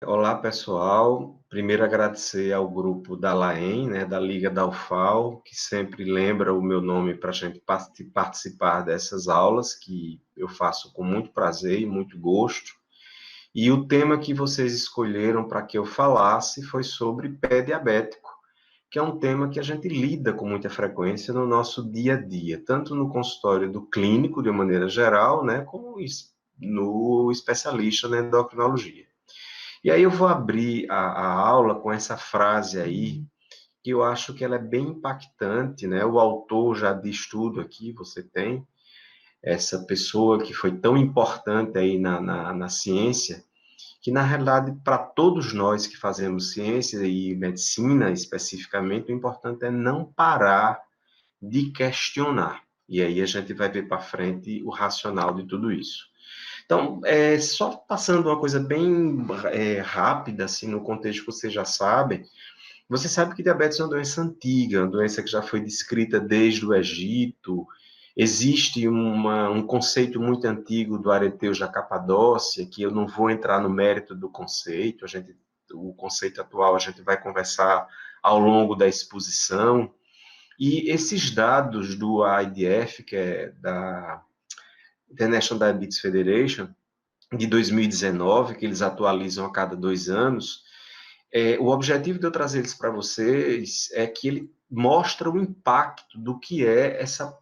Olá, pessoal. Primeiro, agradecer ao grupo da LAEM, né, da Liga da UFAL, que sempre lembra o meu nome para a gente participar dessas aulas, que eu faço com muito prazer e muito gosto. E o tema que vocês escolheram para que eu falasse foi sobre pé diabético, que é um tema que a gente lida com muita frequência no nosso dia a dia, tanto no consultório do clínico, de uma maneira geral, né, como no especialista na endocrinologia. E aí eu vou abrir a aula com essa frase aí, que eu acho que ela é bem impactante, né? O autor já diz tudo aqui, você tem essa pessoa que foi tão importante aí na ciência, que na realidade, para todos nós que fazemos ciência e medicina especificamente, o importante é não parar de questionar. E aí a gente vai ver para frente o racional de tudo isso. Então, só passando uma coisa bem rápida, assim, no contexto que vocês já sabem, você sabe que diabetes é uma doença antiga, uma doença que já foi descrita desde o Egito. Existe um conceito muito antigo do Areteus da Capadócia, que eu não vou entrar no mérito do conceito, o conceito atual a gente vai conversar ao longo da exposição. E esses dados do IDF, que é da International Diabetes Federation, de 2019, que eles atualizam a cada 2 anos, o objetivo de eu trazer eles para vocês é que ele mostra o impacto do que é essa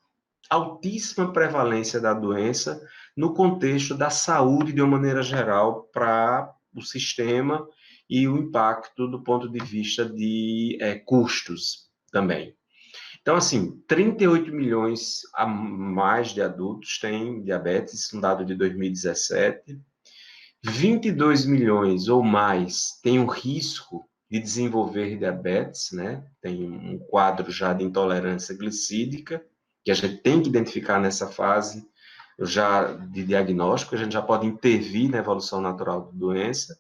altíssima prevalência da doença no contexto da saúde de uma maneira geral para o sistema e o impacto do ponto de vista de custos também. Então, assim, 38 milhões a mais de adultos têm diabetes, um dado de 2017. 22 milhões ou mais têm o risco de desenvolver diabetes, né? Tem um quadro já de intolerância glicídica, que a gente tem que identificar nessa fase já de diagnóstico, a gente já pode intervir na evolução natural da doença.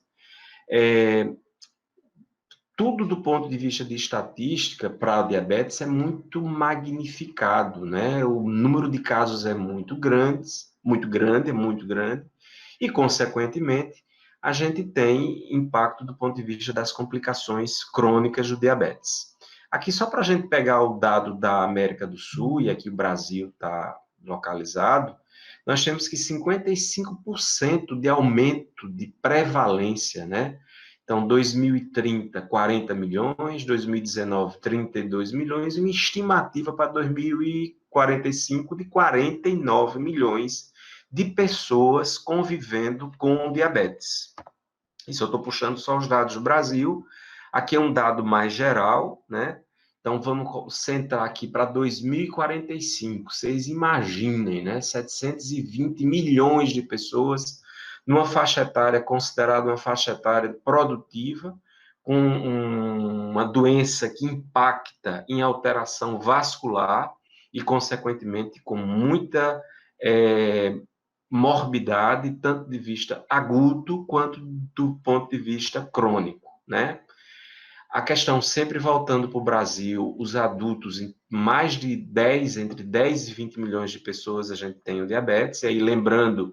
Tudo do ponto de vista de estatística para a diabetes é muito magnificado, né? O número de casos é muito grande, é muito grande, e, consequentemente, a gente tem impacto do ponto de vista das complicações crônicas do diabetes. Aqui, só para a gente pegar o dado da América do Sul, e aqui o Brasil está localizado, nós temos que 55% de aumento de prevalência, né? Então, 2030, 40 milhões, 2019, 32 milhões, e uma estimativa para 2045 de 49 milhões de pessoas convivendo com diabetes. Isso eu estou puxando só os dados do Brasil. Aqui é um dado mais geral, né? Então, vamos centrar aqui para 2045. Vocês imaginem, né? 720 milhões de pessoas numa faixa etária considerada uma faixa etária produtiva, com uma doença que impacta em alteração vascular e, consequentemente, com muita morbidade, tanto de vista agudo quanto do ponto de vista crônico, né? A questão sempre voltando para o Brasil, os adultos, mais de 10, entre 10 e 20 milhões de pessoas a gente tem o diabetes, e aí lembrando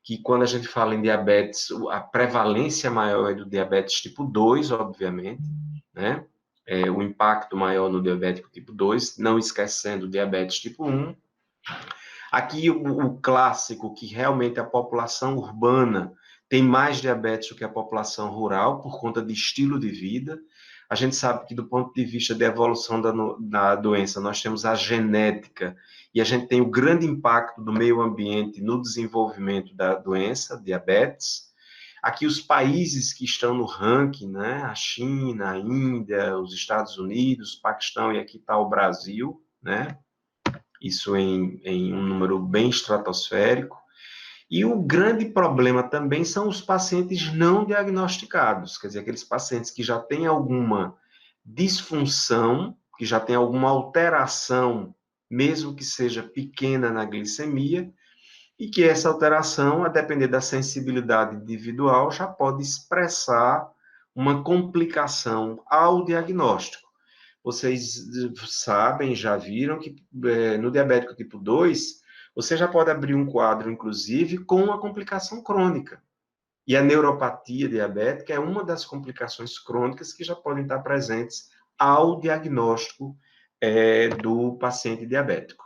que quando a gente fala em diabetes, a prevalência maior é do diabetes tipo 2, obviamente, né? O impacto maior no diabético tipo 2, não esquecendo o diabetes tipo 1. Aqui, o clássico, que realmente a população urbana tem mais diabetes do que a população rural, por conta de estilo de vida. A gente sabe que, do ponto de vista da evolução da doença, nós temos a genética, e a gente tem o grande impacto do meio ambiente no desenvolvimento da doença, diabetes. Aqui, os países que estão no ranking, né? A China, a Índia, os Estados Unidos, o Paquistão, e aqui está o Brasil, né? Isso em um número bem estratosférico. E o grande problema também são os pacientes não diagnosticados, quer dizer, aqueles pacientes que já têm alguma disfunção, que já têm alguma alteração, mesmo que seja pequena na glicemia, e que essa alteração, a depender da sensibilidade individual, já pode expressar uma complicação ao diagnóstico. Vocês sabem, já viram que no diabético tipo 2, você já pode abrir um quadro, inclusive, com uma complicação crônica. E a neuropatia diabética é uma das complicações crônicas que já podem estar presentes ao diagnóstico do paciente diabético.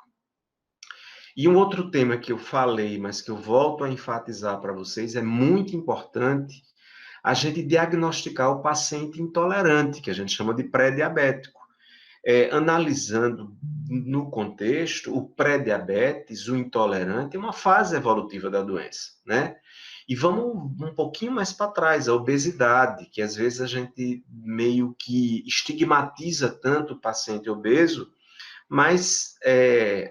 E um outro tema que eu falei, mas que eu volto a enfatizar para vocês, é muito importante a gente diagnosticar o paciente intolerante, que a gente chama de pré-diabético. Analisando no contexto, o pré-diabetes, o intolerante, é uma fase evolutiva da doença, né? E vamos um pouquinho mais para trás, a obesidade, que às vezes a gente meio que estigmatiza tanto o paciente obeso, mas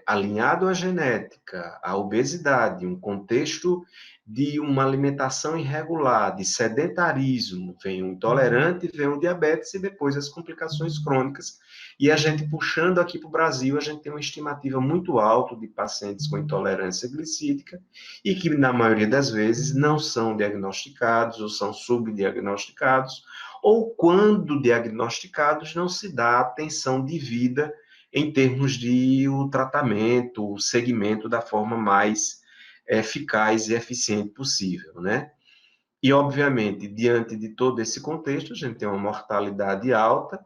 alinhado à genética, à obesidade, um contexto de uma alimentação irregular, de sedentarismo, vem o intolerante, vem o diabetes e depois as complicações crônicas. E a gente puxando aqui para o Brasil, a gente tem uma estimativa muito alta de pacientes com intolerância glicídica e que, na maioria das vezes, não são diagnosticados ou são subdiagnosticados, ou quando diagnosticados, não se dá atenção devida em termos de o tratamento, o segmento da forma mais eficaz e eficiente possível, né? E, obviamente, diante de todo esse contexto, a gente tem uma mortalidade alta,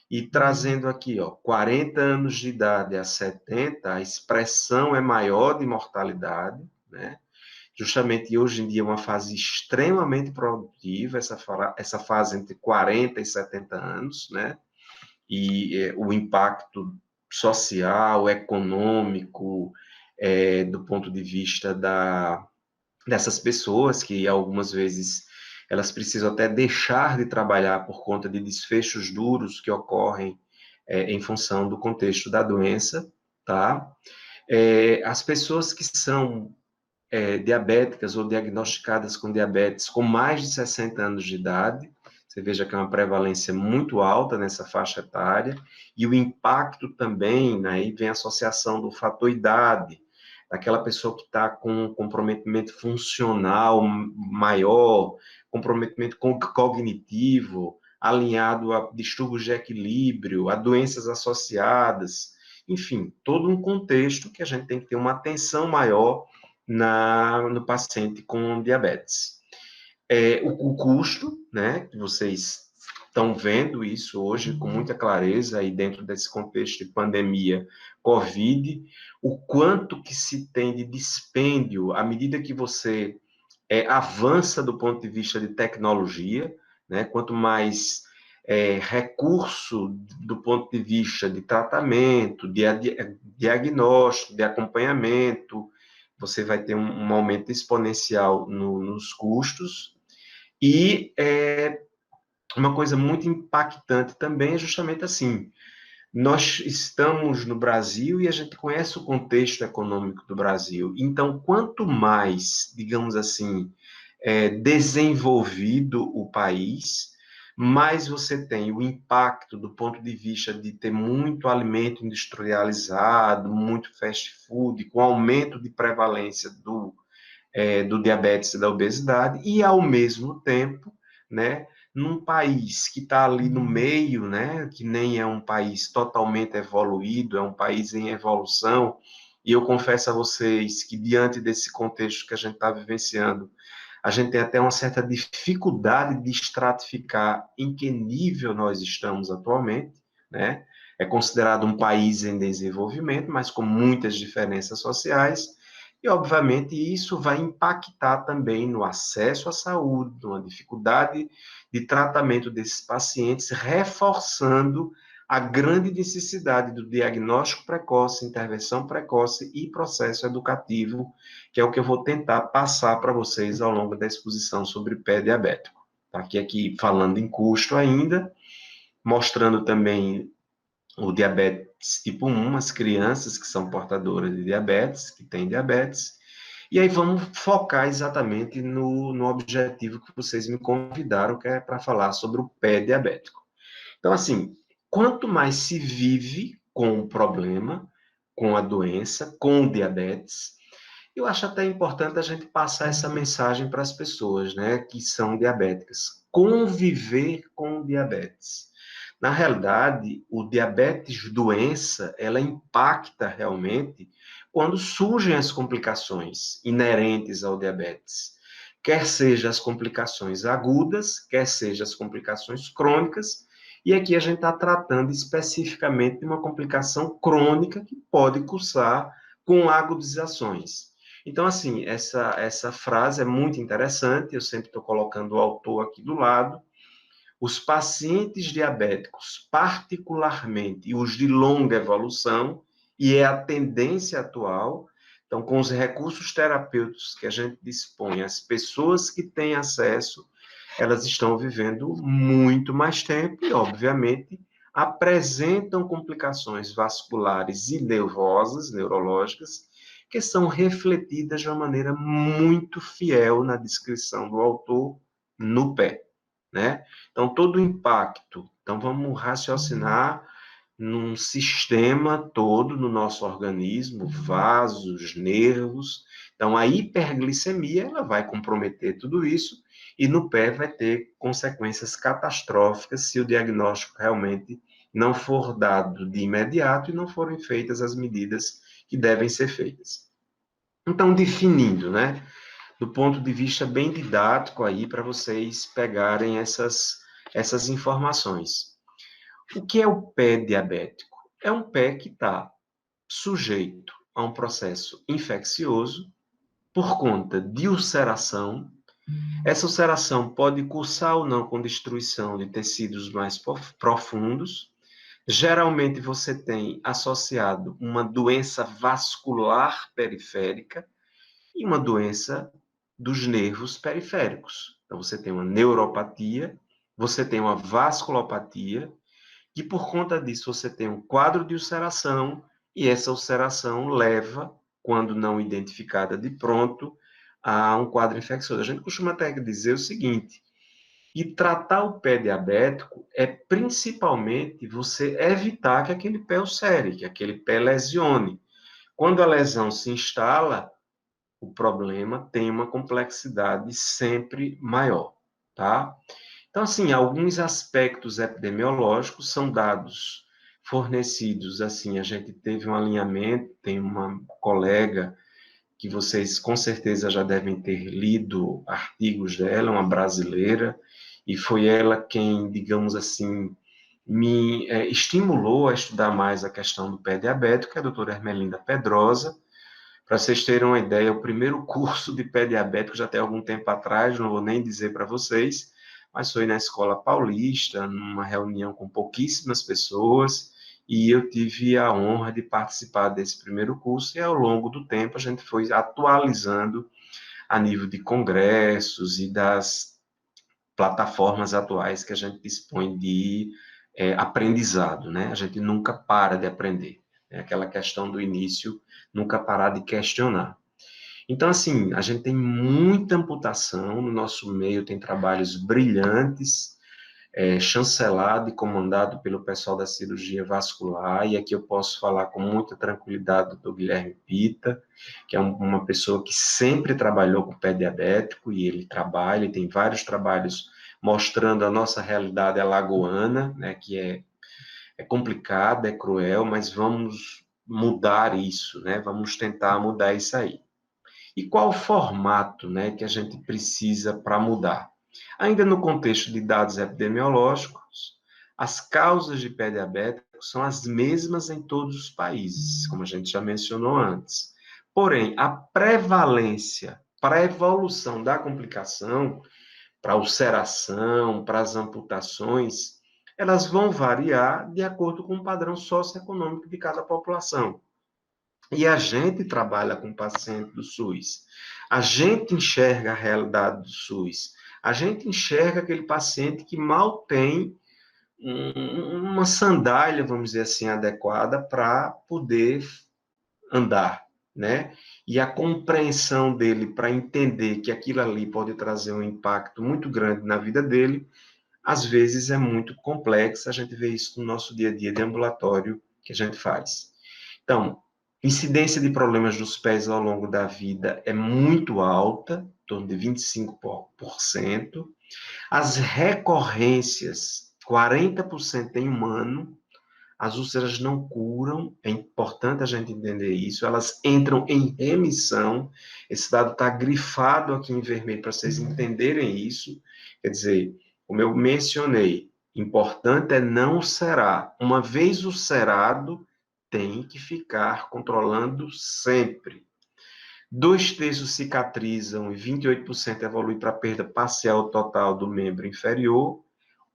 e trazendo aqui, ó, 40 anos de idade a 70, a expressão é maior de mortalidade, né? Justamente hoje em dia é uma fase extremamente produtiva, essa fase entre 40 e 70 anos, né? E o impacto social, econômico, do ponto de vista dessas pessoas que algumas vezes elas precisam até deixar de trabalhar por conta de desfechos duros que ocorrem em função do contexto da doença, tá? As pessoas que são diabéticas ou diagnosticadas com diabetes com mais de 60 anos de idade, você veja que é uma prevalência muito alta nessa faixa etária, e o impacto também, né, aí vem a associação do fator idade, daquela pessoa que está com um comprometimento funcional maior, comprometimento cognitivo, alinhado a distúrbios de equilíbrio, a doenças associadas, enfim, todo um contexto que a gente tem que ter uma atenção maior no paciente com diabetes. O custo, né, que vocês estão vendo isso hoje com muita clareza aí dentro desse contexto de pandemia Covid, o quanto que se tem de dispêndio à medida que você avança do ponto de vista de tecnologia, né, quanto mais recurso do ponto de vista de tratamento, de diagnóstico, de acompanhamento, você vai ter um aumento exponencial nos custos. E uma coisa muito impactante também é justamente assim, nós estamos no Brasil e a gente conhece o contexto econômico do Brasil. Então, quanto mais, digamos assim, desenvolvido o país, mais você tem o impacto do ponto de vista de ter muito alimento industrializado, muito fast food, com aumento de prevalência do diabetes e da obesidade, e ao mesmo tempo, né, num país que está ali no meio, né, que nem é um país totalmente evoluído, é um país em evolução, e eu confesso a vocês que diante desse contexto que a gente está vivenciando, a gente tem até uma certa dificuldade de estratificar em que nível nós estamos atualmente, né? É considerado um país em desenvolvimento, mas com muitas diferenças sociais, e, obviamente, isso vai impactar também no acesso à saúde, numa dificuldade de tratamento desses pacientes, reforçando a grande necessidade do diagnóstico precoce, intervenção precoce e processo educativo, que é o que eu vou tentar passar para vocês ao longo da exposição sobre pé diabético. Tá aqui falando em custo ainda, mostrando também o diabetes tipo 1, as crianças que são portadoras de diabetes, que têm diabetes, e aí vamos focar exatamente no objetivo que vocês me convidaram, que é para falar sobre o pé diabético. Então, assim, quanto mais se vive com o problema, com a doença, com o diabetes, eu acho até importante a gente passar essa mensagem para as pessoas, né, que são diabéticas. Conviver com o diabetes. Na realidade, o diabetes doença, ela impacta realmente quando surgem as complicações inerentes ao diabetes, quer seja as complicações agudas, quer seja as complicações crônicas, e aqui a gente está tratando especificamente de uma complicação crônica que pode cursar com agudizações. Então, assim, essa frase é muito interessante, eu sempre estou colocando o autor aqui do lado. Os pacientes diabéticos, particularmente os de longa evolução, e é a tendência atual, então, com os recursos terapêuticos que a gente dispõe, as pessoas que têm acesso, elas estão vivendo muito mais tempo e, obviamente, apresentam complicações vasculares e nervosas, neurológicas, que são refletidas de uma maneira muito fiel na descrição do autor no pé, né? Então, todo o impacto. Então, vamos raciocinar num sistema todo no nosso organismo, vasos, nervos. Então, a hiperglicemia, ela vai comprometer tudo isso e no pé vai ter consequências catastróficas se o diagnóstico realmente não for dado de imediato e não forem feitas as medidas que devem ser feitas. Então, definindo, né? Do ponto de vista bem didático aí, para vocês pegarem essas informações. O que é o pé diabético? É um pé que está sujeito a um processo infeccioso por conta de ulceração. Essa ulceração pode cursar ou não com destruição de tecidos mais profundos. Geralmente você tem associado uma doença vascular periférica e uma doença dos nervos periféricos. Então você tem uma neuropatia, você tem uma vasculopatia, e por conta disso você tem um quadro de ulceração, e essa ulceração leva, quando não identificada de pronto, a um quadro infeccioso. A gente costuma até dizer o seguinte, e tratar o pé diabético é principalmente você evitar que aquele pé ulcere, que aquele pé lesione. Quando a lesão se instala, o problema tem uma complexidade sempre maior, tá? Então, assim, alguns aspectos epidemiológicos são dados fornecidos, assim, a gente teve um alinhamento, tem uma colega que vocês com certeza já devem ter lido artigos dela, uma brasileira, e foi ela quem, digamos assim, me estimulou a estudar mais a questão do pé diabético, que é a doutora Ermelinda Pedrosa. Para vocês terem uma ideia, o primeiro curso de pé diabético já tem algum tempo atrás, não vou nem dizer para vocês, mas foi na Escola Paulista, numa reunião com pouquíssimas pessoas, e eu tive a honra de participar desse primeiro curso, e ao longo do tempo a gente foi atualizando a nível de congressos e das plataformas atuais que a gente dispõe de aprendizado, né? A gente nunca para de aprender. É aquela questão do início, nunca parar de questionar. Então, assim, a gente tem muita amputação no nosso meio, tem trabalhos brilhantes, chancelado e comandado pelo pessoal da cirurgia vascular, e aqui eu posso falar com muita tranquilidade do Dr. Guilherme Pita, que é uma pessoa que sempre trabalhou com pé diabético, e ele trabalha, ele tem vários trabalhos mostrando a nossa realidade alagoana, né, que é complicada, é cruel, mas vamos mudar isso, né, vamos tentar mudar isso aí. E qual o formato, né, que a gente precisa para mudar? Ainda no contexto de dados epidemiológicos, as causas de pé diabético são as mesmas em todos os países, como a gente já mencionou antes. Porém, a prevalência para a evolução da complicação, para a ulceração, para as amputações, elas vão variar de acordo com o padrão socioeconômico de cada população. E a gente trabalha com paciente do SUS. A gente enxerga a realidade do SUS. A gente enxerga aquele paciente que mal tem uma sandália, vamos dizer assim, adequada para poder andar, né? E a compreensão dele para entender que aquilo ali pode trazer um impacto muito grande na vida dele, às vezes é muito complexo. A gente vê isso no nosso dia a dia de ambulatório que a gente faz. Então, incidência de problemas dos pés ao longo da vida é muito alta, em torno de 25%. As recorrências, 40% em um ano. as úlceras não curam, é importante a gente entender isso, elas entram em remissão, esse dado está grifado aqui em vermelho para vocês entenderem isso, quer dizer, como eu mencionei, importante é não ulcerar, uma vez ulcerado, tem que ficar controlando sempre. 2/3 cicatrizam e 28% evolui para perda parcial total do membro inferior,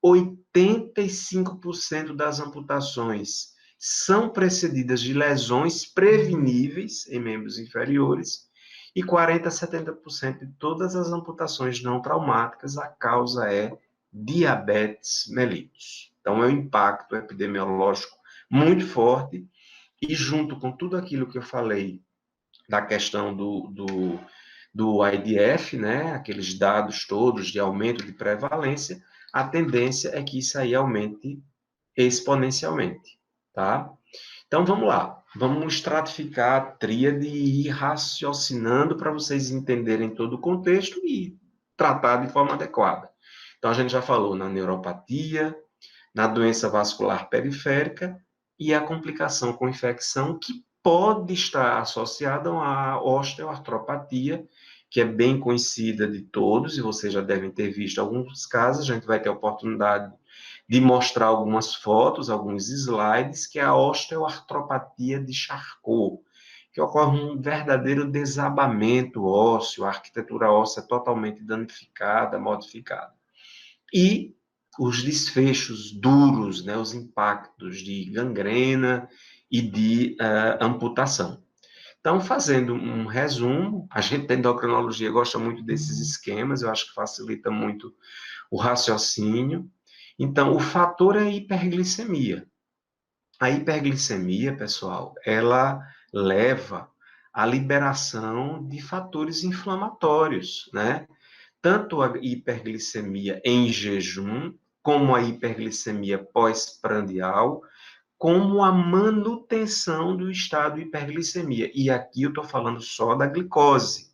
85% das amputações são precedidas de lesões preveníveis em membros inferiores e 40 a 70% de todas as amputações não traumáticas, a causa é diabetes mellitus. Então, é um impacto epidemiológico muito forte e junto com tudo aquilo que eu falei da questão do IDF, né, aqueles dados todos de aumento de prevalência, a tendência é que isso aí aumente exponencialmente, tá? Então, vamos lá. Vamos estratificar a tríade e ir raciocinando para vocês entenderem todo o contexto e tratar de forma adequada. Então, a gente já falou na neuropatia, na doença vascular periférica e a complicação com infecção que pode estar associada à osteoartropatia, que é bem conhecida de todos, e vocês já devem ter visto alguns casos, a gente vai ter a oportunidade de mostrar algumas fotos, alguns slides, que é a osteoartropatia de Charcot, que ocorre um verdadeiro desabamento ósseo, a arquitetura óssea é totalmente danificada, modificada. E os desfechos duros, né, os impactos de gangrena e de amputação. Então, fazendo um resumo, a gente da endocrinologia gosta muito desses esquemas, eu acho que facilita muito o raciocínio. Então, o fator é a hiperglicemia. A hiperglicemia, pessoal, ela leva à liberação de fatores inflamatórios, né? Tanto a hiperglicemia em jejum, como a hiperglicemia pós-prandial, como a manutenção do estado de hiperglicemia. E aqui eu estou falando só da glicose.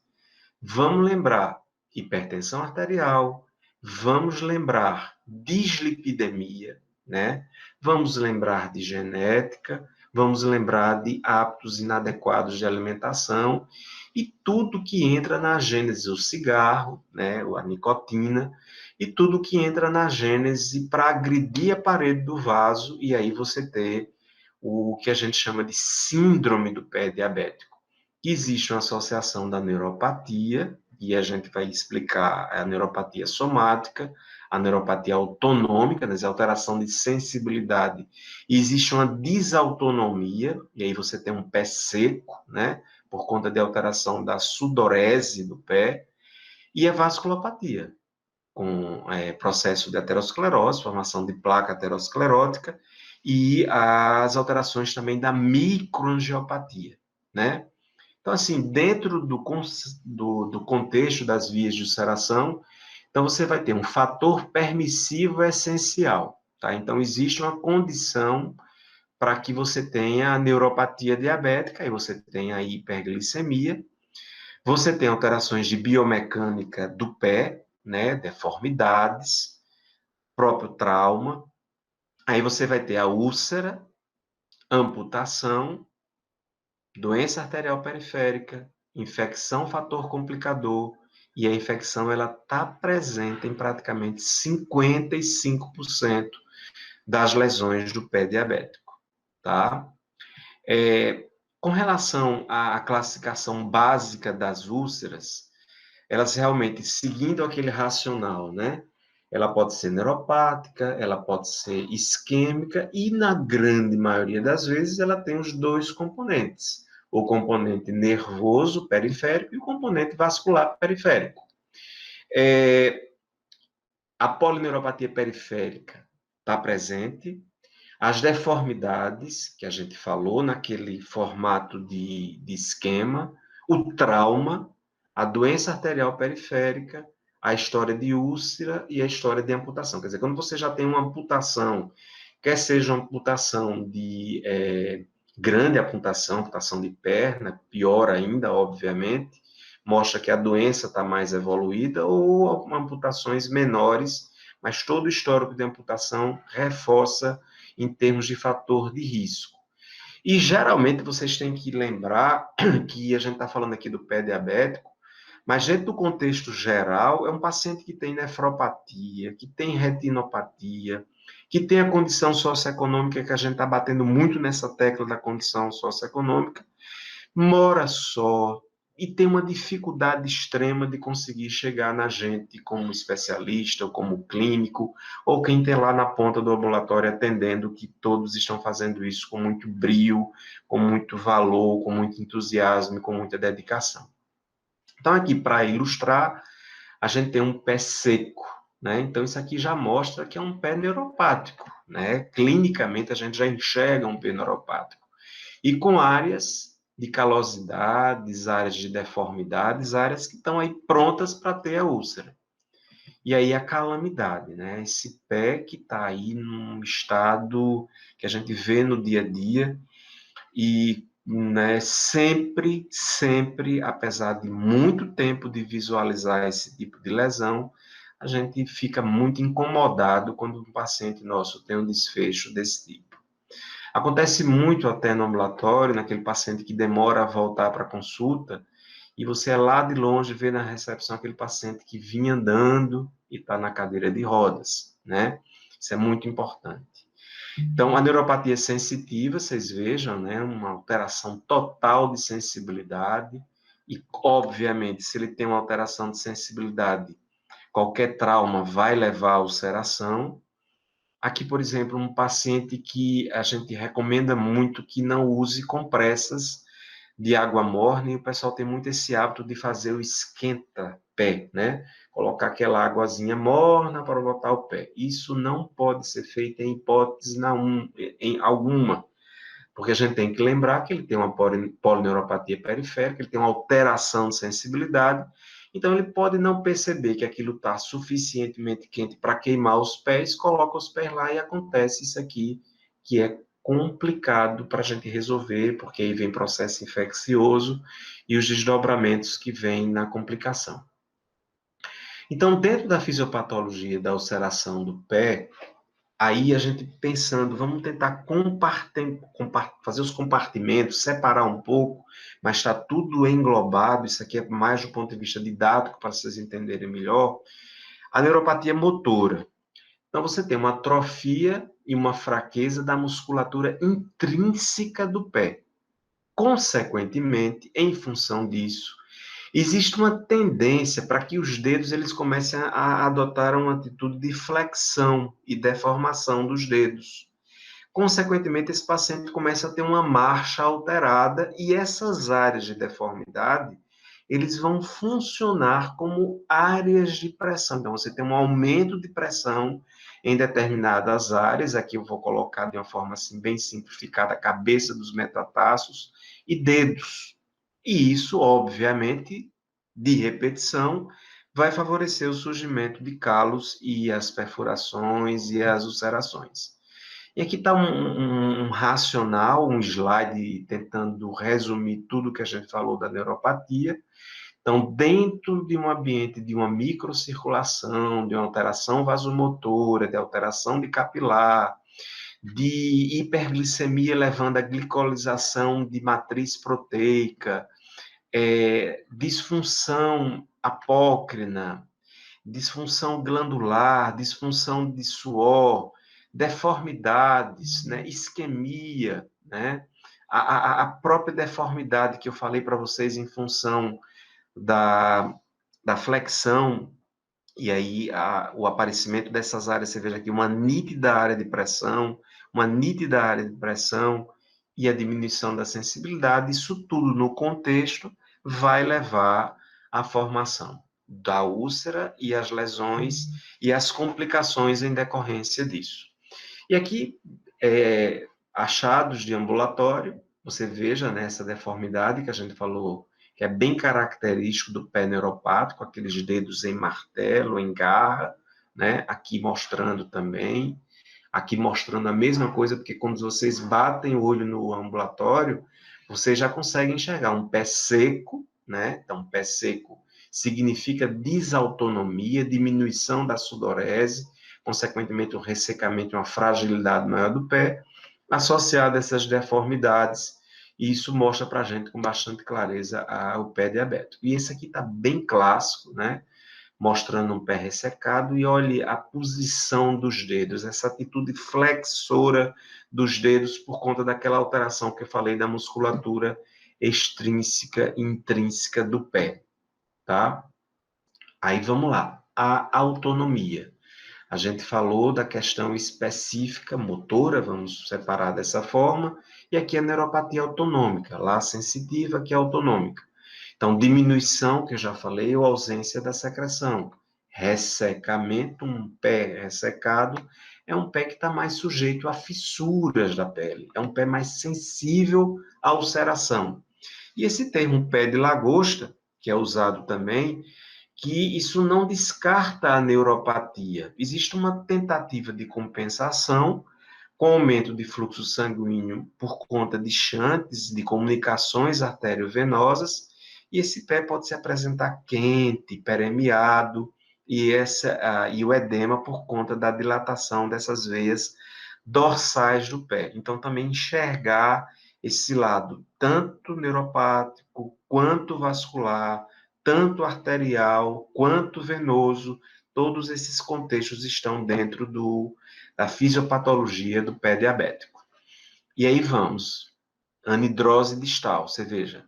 Vamos lembrar hipertensão arterial, vamos lembrar dislipidemia, né? Vamos lembrar de genética, vamos lembrar de hábitos inadequados de alimentação e tudo que entra na gênese, o cigarro, né, a nicotina, e tudo que entra na gênese para agredir a parede do vaso e aí você ter o que a gente chama de síndrome do pé diabético. Existe uma associação da neuropatia, e a gente vai explicar a neuropatia somática, a neuropatia autonômica, né, alteração de sensibilidade. E existe uma desautonomia, e aí você tem um pé seco, né, por conta de alteração da sudorese do pé, e a vasculopatia, com processo de aterosclerose, formação de placa aterosclerótica, e as alterações também da microangiopatia, né? Então, assim, dentro do contexto das vias de ulceração, então você vai ter um fator permissivo essencial, tá? Então, existe uma condição para que você tenha a neuropatia diabética, e você tenha a hiperglicemia, você tem alterações de biomecânica do pé, né, deformidades, próprio trauma, aí você vai ter a úlcera, amputação, doença arterial periférica, infecção fator complicador, e a infecção ela está presente em praticamente 55% das lesões do pé diabético, tá? Com relação à classificação básica das úlceras, elas realmente, seguindo aquele racional, né? Ela pode ser neuropática, ela pode ser isquêmica e, na grande maioria das vezes, ela tem os dois componentes, o componente nervoso periférico e o componente vascular periférico. A polineuropatia periférica está presente, as deformidades, que a gente falou naquele formato de esquema, o trauma, a doença arterial periférica, a história de úlcera e a história de amputação. Quer dizer, quando você já tem uma amputação, quer seja uma amputação de grande amputação de perna, pior ainda, obviamente, mostra que a doença está mais evoluída, ou amputações menores, mas todo o histórico de amputação reforça em termos de fator de risco. E, geralmente, vocês têm que lembrar que a gente está falando aqui do pé diabético, mas dentro do contexto geral, é um paciente que tem nefropatia, que tem retinopatia, que tem a condição socioeconômica, que a gente está batendo muito nessa tecla da condição socioeconômica, mora só e tem uma dificuldade extrema de conseguir chegar na gente como especialista, ou como clínico, ou quem tem lá na ponta do ambulatório atendendo, que todos estão fazendo isso com muito brio, com muito valor, com muito entusiasmo e com muita dedicação. Então, aqui, para ilustrar, a gente tem um pé seco, né? Então, isso aqui já mostra que é um pé neuropático, né? Clinicamente, a gente já enxerga um pé neuropático. E com áreas de calosidades, áreas de deformidades, áreas que estão aí prontas para ter a úlcera. E aí a calamidade, né? Esse pé que está aí num estado que a gente vê no dia a dia e, né, sempre, apesar de muito tempo de visualizar esse tipo de lesão, a gente fica muito incomodado quando um paciente nosso tem um desfecho desse tipo. Acontece muito até no ambulatório, naquele paciente que demora a voltar para a consulta, e você é lá de longe vê na recepção aquele paciente que vinha andando e está na cadeira de rodas, né? Isso é muito importante. Então, a neuropatia sensitiva, vocês vejam, né? Uma alteração total de sensibilidade, e, obviamente, se ele tem uma alteração de sensibilidade, qualquer trauma vai levar à ulceração. Aqui, por exemplo, um paciente que a gente recomenda muito que não use compressas de água morna, e o pessoal tem muito esse hábito de fazer o esquenta-pé, né? Colocar aquela águazinha morna para botar o pé. Isso não pode ser feito em hipótese em alguma, porque a gente tem que lembrar que ele tem uma polineuropatia periférica, ele tem uma alteração de sensibilidade, então ele pode não perceber que aquilo está suficientemente quente para queimar os pés, coloca os pés lá e acontece isso aqui, que é complicado para a gente resolver, porque aí vem processo infeccioso e os desdobramentos que vêm na complicação. Então, dentro da fisiopatologia da ulceração do pé, aí a gente pensando, vamos tentar fazer os compartimentos, separar um pouco, mas está tudo englobado, isso aqui é mais do ponto de vista didático, para vocês entenderem melhor. A neuropatia motora. Então, você tem uma atrofia e uma fraqueza da musculatura intrínseca do pé. Consequentemente, em função disso, existe uma tendência para que os dedos eles comecem a adotar uma atitude de flexão e deformação dos dedos. Consequentemente, esse paciente começa a ter uma marcha alterada e essas áreas de deformidade, eles vão funcionar como áreas de pressão. Então, você tem um aumento de pressão em determinadas áreas. Aqui eu vou colocar de uma forma assim, bem simplificada, a cabeça dos metatarsos e dedos. E isso, obviamente, de repetição, vai favorecer o surgimento de calos e as perfurações e as ulcerações. E aqui está um racional, um slide tentando resumir tudo que a gente falou da neuropatia. Então, dentro de um ambiente de uma microcirculação, de uma alteração vasomotora, de alteração de capilar, de hiperglicemia levando à glicolização de matriz proteica, disfunção apócrina, disfunção glandular, disfunção de suor, deformidades, né, isquemia, né, a própria deformidade que eu falei para vocês em função da flexão, e aí o aparecimento dessas áreas, você veja aqui, uma nítida área de pressão, uma nítida área de pressão e a diminuição da sensibilidade, isso tudo no contexto vai levar à formação da úlcera e as lesões e as complicações em decorrência disso. E aqui, achados de ambulatório, você veja nessa deformidade que a gente falou, que é bem característico do pé neuropático, aqueles dedos em martelo, em garra, né? Aqui mostrando também, aqui mostrando a mesma coisa, porque quando vocês batem o olho no ambulatório, vocês já conseguem enxergar um pé seco, né? Então, pé seco significa desautonomia, diminuição da sudorese, consequentemente, um ressecamento, uma fragilidade maior do pé, associada a essas deformidades, e isso mostra para a gente com bastante clareza o pé diabético. E esse aqui está bem clássico, né? Mostrando um pé ressecado, e olhe a posição dos dedos, essa atitude flexora dos dedos por conta daquela alteração que eu falei da musculatura extrínseca e intrínseca do pé, tá? Aí vamos lá, a autonomia. A gente falou da questão específica motora, vamos separar dessa forma, e aqui a neuropatia autonômica, lá sensitiva, que é autonômica. Então, diminuição, que eu já falei, ou ausência da secreção. Ressecamento, um pé ressecado, é um pé que está mais sujeito a fissuras da pele, é um pé mais sensível à ulceração. E esse termo pé de lagosta, que é usado também, que isso não descarta a neuropatia. Existe uma tentativa de compensação com aumento de fluxo sanguíneo por conta de shunts, de comunicações arteriovenosas, e esse pé pode se apresentar quente, permeado, e o edema por conta da dilatação dessas veias dorsais do pé. Então, também enxergar esse lado, tanto neuropático, quanto vascular, tanto arterial, quanto venoso, todos esses contextos estão dentro da fisiopatologia do pé diabético. E aí vamos, anidrose distal, você veja,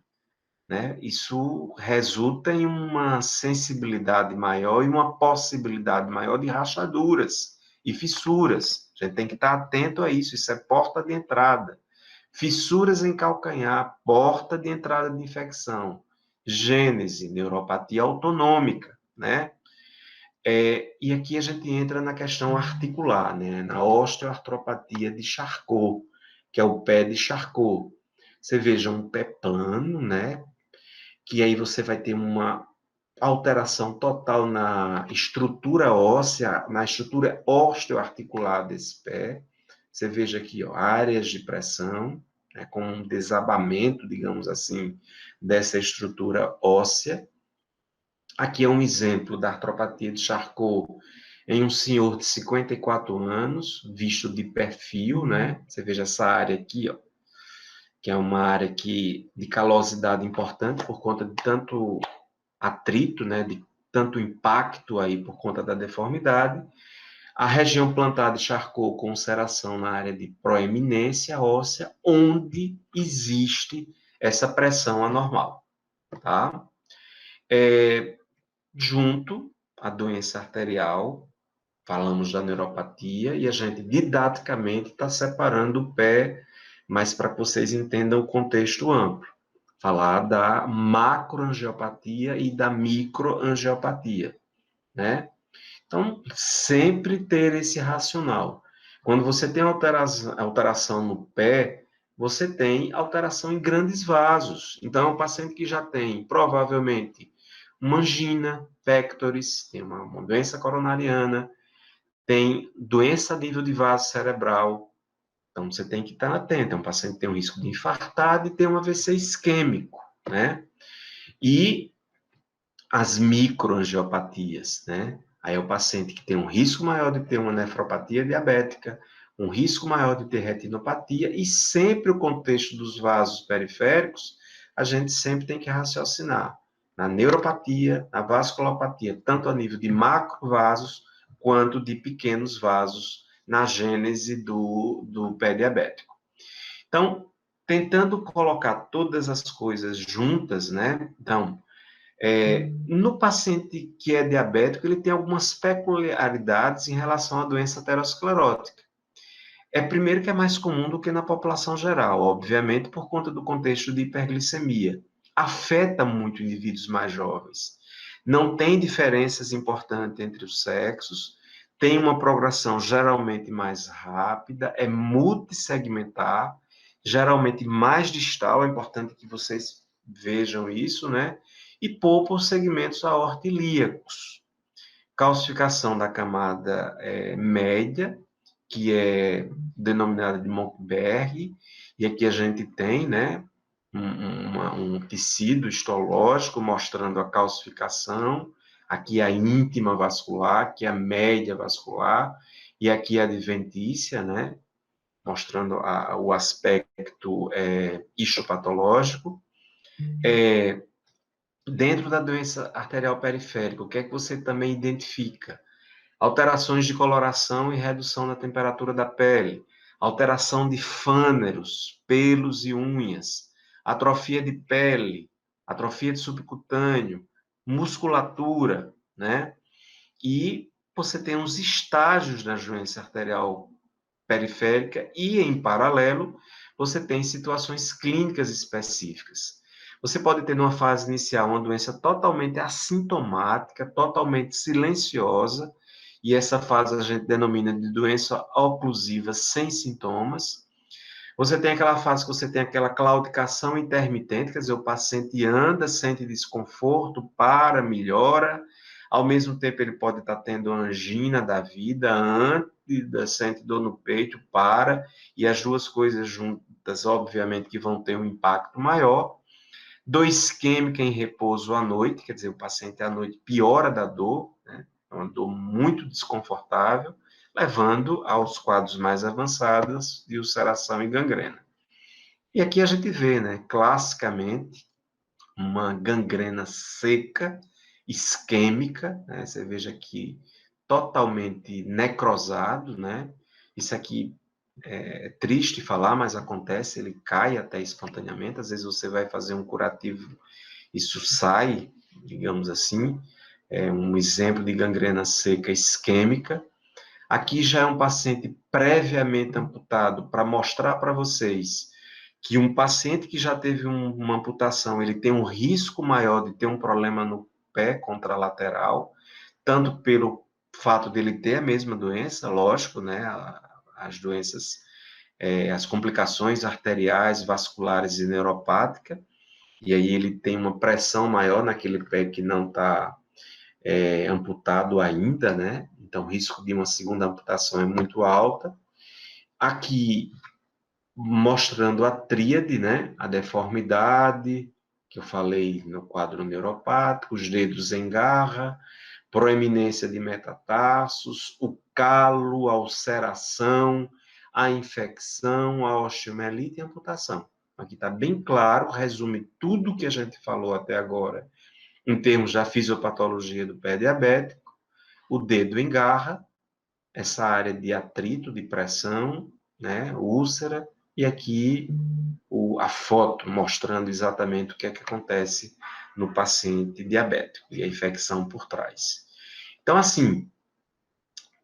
né? Isso resulta em uma sensibilidade maior e uma possibilidade maior de rachaduras e fissuras. A gente tem que estar atento a isso, isso é porta de entrada. Fissuras em calcanhar, porta de entrada de infecção. Gênese, neuropatia autonômica, né? E aqui a gente entra na questão articular, né? Na osteoartropatia de Charcot, que é o pé de Charcot. Você veja um pé plano, né? Que aí você vai ter uma alteração total na estrutura óssea, na estrutura osteoarticular desse pé. Você veja aqui, ó, áreas de pressão, né, com um desabamento, digamos assim, dessa estrutura óssea. Aqui é um exemplo da artropatia de Charcot em um senhor de 54 anos, visto de perfil, né? Você veja essa área aqui, ó, que é uma área de calosidade importante por conta de tanto atrito, né? De tanto impacto aí por conta da deformidade. A região plantar de Charcot com ulceração na área de proeminência óssea, onde existe essa pressão anormal, tá? Junto à doença arterial, falamos da neuropatia, e a gente didaticamente está separando o pé, mas para que vocês entendam o contexto amplo. Falar da macroangiopatia e da microangiopatia, né? Então, sempre ter esse racional. Quando você tem alteração no pé, você tem alteração em grandes vasos. Então, é um paciente que já tem, provavelmente, uma angina pectoris, tem uma doença coronariana, tem doença a nível de vaso cerebral. Então, você tem que estar atento. É um paciente que tem um risco de infartar e ter um AVC isquêmico, né? E as microangiopatias, né? Aí é o paciente que tem um risco maior de ter uma nefropatia diabética, um risco maior de ter retinopatia, e sempre o contexto dos vasos periféricos, a gente sempre tem que raciocinar na neuropatia, na vasculopatia, tanto a nível de macrovasos, quanto de pequenos vasos na gênese do pé diabético. Então, tentando colocar todas as coisas juntas, né? Então, no paciente que é diabético, ele tem algumas peculiaridades em relação à doença aterosclerótica. Primeiro que é mais comum do que na população geral, obviamente por conta do contexto de hiperglicemia. Afeta muito indivíduos mais jovens. Não tem diferenças importantes entre os sexos, tem uma progressão geralmente mais rápida, é multissegmentar, geralmente mais distal, é importante que vocês vejam isso, né? E poupa os segmentos aortilíacos. Calcificação da camada média, que é denominada de Monckeberg, e aqui a gente tem, né, um tecido histológico mostrando a calcificação, Aqui a íntima vascular, aqui a média vascular, e aqui a adventícia, né? Mostrando o aspecto histopatológico. Dentro da doença arterial periférica, o que é que você também identifica? Alterações de coloração e redução da temperatura da pele, alteração de fâneros, pelos e unhas, atrofia de pele, atrofia de subcutâneo, musculatura, né? E você tem os estágios da doença arterial periférica e, em paralelo, você tem situações clínicas específicas. Você pode ter, numa fase inicial, uma doença totalmente assintomática, totalmente silenciosa, e essa fase a gente denomina de doença oclusiva sem sintomas. Você tem aquela fase que você tem aquela claudicação intermitente, quer dizer, o paciente anda, sente desconforto, para, melhora, ao mesmo tempo ele pode estar tendo angina da vida, antes, sente dor no peito, para, e as duas coisas juntas, obviamente, que vão ter um impacto maior. Dor isquêmica em repouso à noite, quer dizer, o paciente à noite piora da dor, né? É uma dor muito desconfortável, levando aos quadros mais avançados de ulceração e gangrena. E aqui a gente vê, né, classicamente, uma gangrena seca, isquêmica, né? Você veja aqui totalmente necrosado, né? Isso aqui é triste falar, mas acontece, ele cai até espontaneamente. Às vezes você vai fazer um curativo, isso sai, digamos assim. É um exemplo de gangrena seca isquêmica. Aqui já é um paciente previamente amputado para mostrar para vocês que um paciente que já teve uma amputação, ele tem um risco maior de ter um problema no pé contralateral, tanto pelo fato dele ter a mesma doença, lógico, né, as doenças, as complicações arteriais, vasculares e neuropáticas, e aí ele tem uma pressão maior naquele pé que não está amputado ainda, né, então o risco de uma segunda amputação é muito alta. Aqui mostrando a tríade, né? A deformidade, que eu falei no quadro neuropático, os dedos em garra, proeminência de metatarsos, o calo, a ulceração, a infecção, a osteomielite e a amputação. Aqui está bem claro, resume tudo que a gente falou até agora, em termos da fisiopatologia do pé diabético, o dedo em garra, essa área de atrito, de pressão, né, úlcera, e aqui a foto mostrando exatamente o que é que acontece no paciente diabético e a infecção por trás. Então, assim,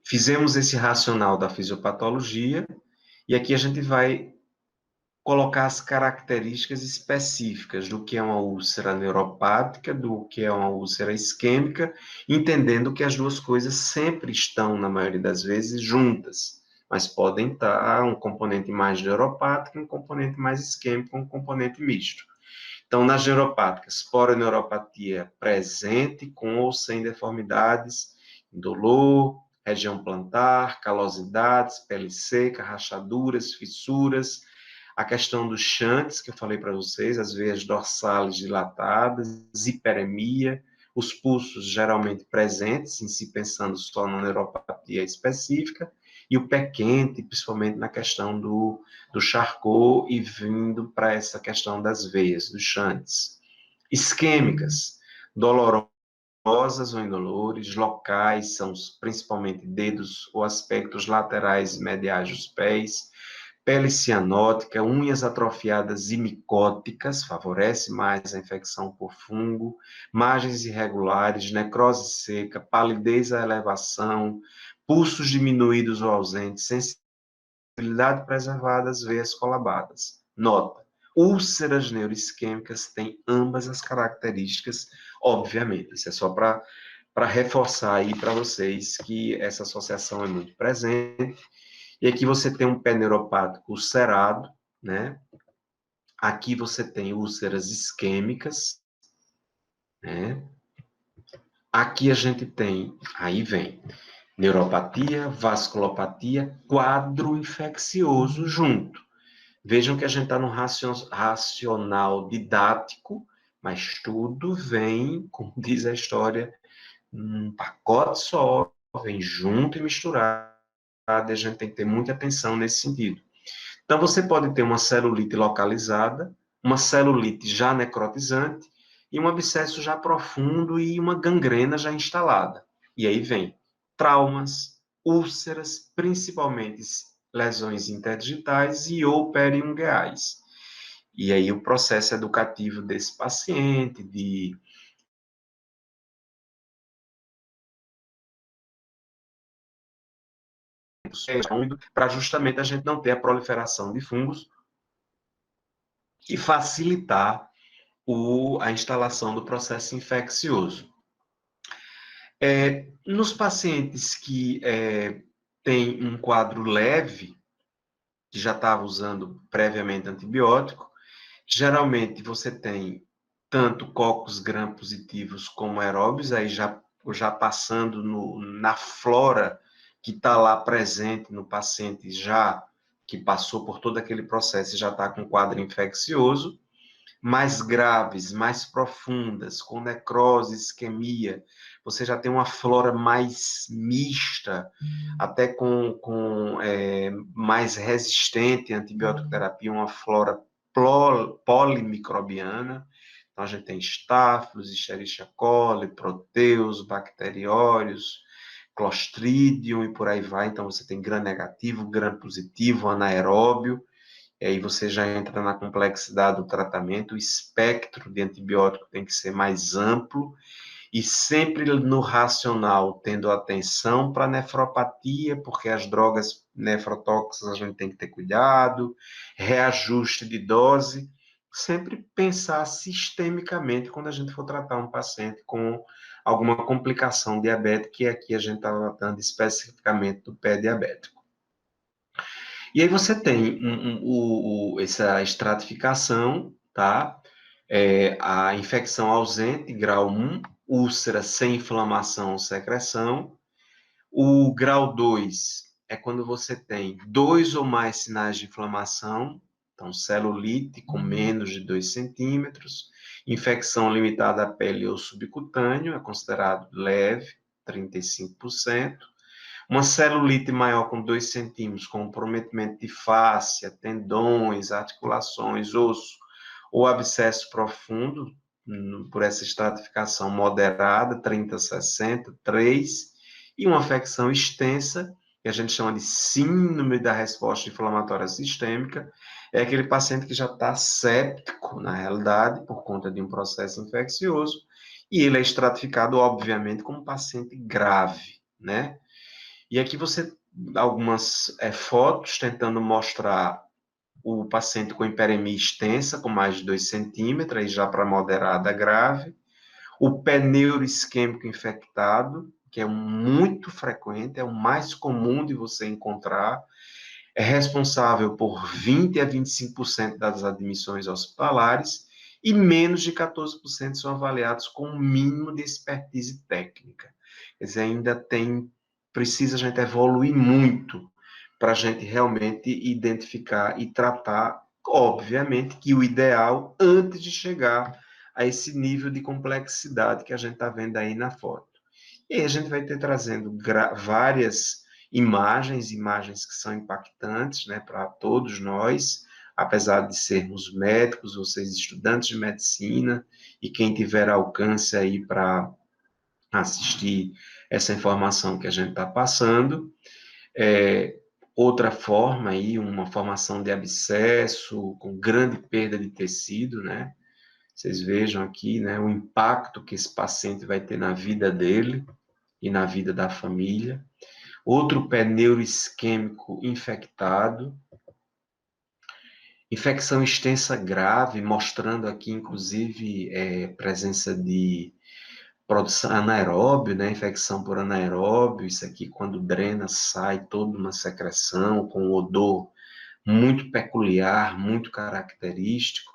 fizemos esse racional da fisiopatologia e aqui a gente vai colocar as características específicas do que é uma úlcera neuropática, do que é uma úlcera isquêmica, entendendo que as duas coisas sempre estão, na maioria das vezes, juntas, mas podem estar um componente mais neuropático e um componente mais isquêmico, um componente misto. Então, nas neuropáticas, poroneuropatia presente, com ou sem deformidades, indolor, região plantar, calosidades, pele seca, rachaduras, fissuras, a questão dos shunts, que eu falei para vocês, as veias dorsais dilatadas, hiperemia, os pulsos geralmente presentes, em se pensando só na neuropatia específica, e o pé quente, principalmente na questão do Charcot e vindo para essa questão das veias, dos shunts. Isquêmicas, dolorosas ou indolores, locais, são principalmente dedos ou aspectos laterais e mediais dos pés, pele cianótica, unhas atrofiadas e micóticas, favorece mais a infecção por fungo, margens irregulares, necrose seca, palidez à elevação, pulsos diminuídos ou ausentes, sensibilidade preservada, as veias colabadas. Nota: úlceras neuroisquêmicas têm ambas as características, obviamente. Isso é só para reforçar aí para vocês que essa associação é muito presente. E aqui você tem um pé neuropático ulcerado, né? Aqui você tem úlceras isquêmicas, né? Aqui a gente tem, aí vem, neuropatia, vasculopatia, quadro infeccioso junto. Vejam que a gente está no racional didático, mas tudo vem, como diz a história, num pacote só, vem junto e misturado, e a gente tem que ter muita atenção nesse sentido. Então, você pode ter uma celulite localizada, uma celulite já necrotizante e um abscesso já profundo e uma gangrena já instalada. E aí vem traumas, úlceras, principalmente lesões interdigitais e ou periungueais. E aí o processo educativo desse paciente, de para justamente a gente não ter a proliferação de fungos e facilitar a instalação do processo infeccioso. Nos pacientes que têm um quadro leve, que já estava usando previamente antibiótico, geralmente você tem tanto cocos gram-positivos como aeróbios, aí já passando na flora que está lá presente no paciente já que passou por todo aquele processo e já está com quadro infeccioso, mais graves, mais profundas, com necrose, isquemia, você já tem uma flora mais mista, até com mais resistente à antibiótico terapia, uma flora polimicrobiana. Então, a gente tem estáfilos, Escherichia coli, proteus, bacteriórios, Clostridium e por aí vai. Então, você tem gram negativo, gram positivo, anaeróbio. E aí você já entra na complexidade do tratamento, o espectro de antibiótico tem que ser mais amplo e sempre no racional, tendo atenção para nefropatia, porque as drogas nefrotóxicas a gente tem que ter cuidado, reajuste de dose, sempre pensar sistemicamente quando a gente for tratar um paciente com alguma complicação diabética, e aqui a gente está tratando especificamente do pé diabético. E aí você tem essa estratificação, tá? A infecção ausente, grau 1, úlcera sem inflamação ou secreção. O grau 2 é quando você tem 2 ou mais sinais de inflamação, então celulite com menos de 2 centímetros, infecção limitada à pele ou subcutâneo, é considerado leve, 35%. Uma celulite maior com 2 centímetros, com comprometimento de fáscia, tendões, articulações, osso, ou abscesso profundo, por essa estratificação moderada, 30 a 60, 3, e uma afecção extensa, que a gente chama de síndrome da resposta inflamatória sistêmica, é aquele paciente que já está séptico, na realidade, por conta de um processo infeccioso, e ele é estratificado, obviamente, como paciente grave, né? E aqui você algumas fotos tentando mostrar o paciente com hiperemia extensa, com mais de 2 centímetros, aí já para moderada grave. O pé neuroisquêmico infectado, que é muito frequente, é o mais comum de você encontrar, é responsável por 20 a 25% das admissões hospitalares e menos de 14% são avaliados com um mínimo de expertise técnica. Quer dizer, precisa a gente evoluir muito para a gente realmente identificar e tratar, obviamente, que o ideal antes de chegar a esse nível de complexidade que a gente está vendo aí na foto. E aí a gente vai ter trazendo várias imagens que são impactantes, né, para todos nós, apesar de sermos médicos, vocês estudantes de medicina, e quem tiver alcance aí para assistir essa informação que a gente está passando. Outra forma aí, uma formação de abscesso com grande perda de tecido, né? Vocês vejam aqui, né, o impacto que esse paciente vai ter na vida dele e na vida da família. Outro pé neuroisquêmico infectado. Infecção extensa grave, mostrando aqui, inclusive, presença de produção anaeróbio, né? Infecção por anaeróbio. Isso aqui, quando drena, sai toda uma secreção com um odor muito peculiar, muito característico.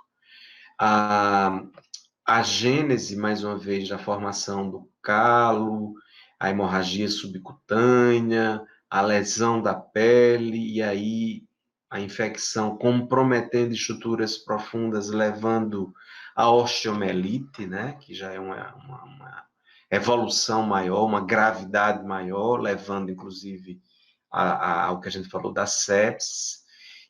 A gênese, mais uma vez, da formação do calo, a hemorragia subcutânea, a lesão da pele, e aí a infecção comprometendo estruturas profundas, levando à osteomielite, né, que já é evolução maior, uma gravidade maior, levando, inclusive, ao que a gente falou da sepsis.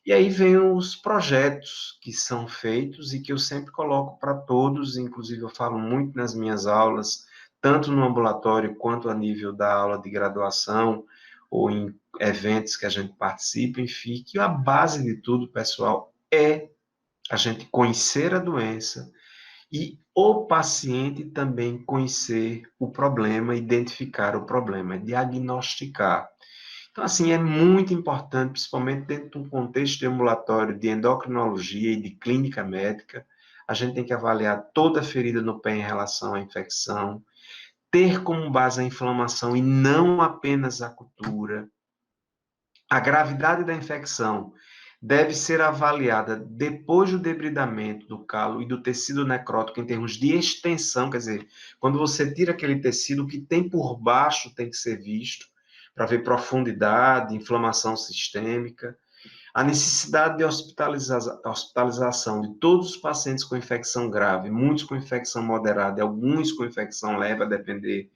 E aí vem os projetos que são feitos e que eu sempre coloco para todos, inclusive eu falo muito nas minhas aulas, tanto no ambulatório quanto a nível da aula de graduação, ou em eventos que a gente participa, enfim, que a base de tudo, pessoal, é a gente conhecer a doença e o paciente também conhecer o problema, identificar o problema, diagnosticar. Então, assim, é muito importante, principalmente dentro de um contexto de ambulatório de endocrinologia e de clínica médica, a gente tem que avaliar toda a ferida no pé em relação à infecção, ter como base a inflamação e não apenas a cultura. A gravidade da infecção deve ser avaliada depois do debridamento do calo e do tecido necrótico em termos de extensão, quer dizer, quando você tira aquele tecido, o que tem por baixo tem que ser visto, para ver profundidade, inflamação sistêmica, a necessidade de hospitalização de todos os pacientes com infecção grave, muitos com infecção moderada e alguns com infecção leve, a depender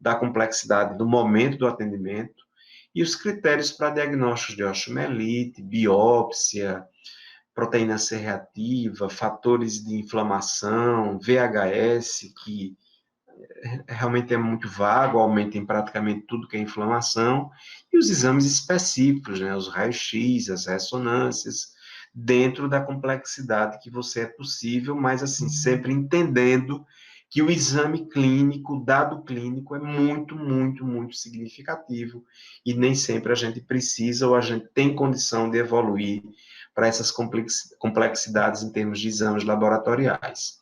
da complexidade do momento do atendimento, e os critérios para diagnósticos de osteomielite, biópsia, proteína C reativa, fatores de inflamação, VHS, que realmente é muito vago, aumenta em praticamente tudo que é inflamação, e os exames específicos, né, os raios-x, as ressonâncias, dentro da complexidade que você é possível, mas assim, sempre entendendo que o exame clínico, o dado clínico é muito, muito, muito significativo e nem sempre a gente precisa ou a gente tem condição de evoluir para essas complexidades em termos de exames laboratoriais.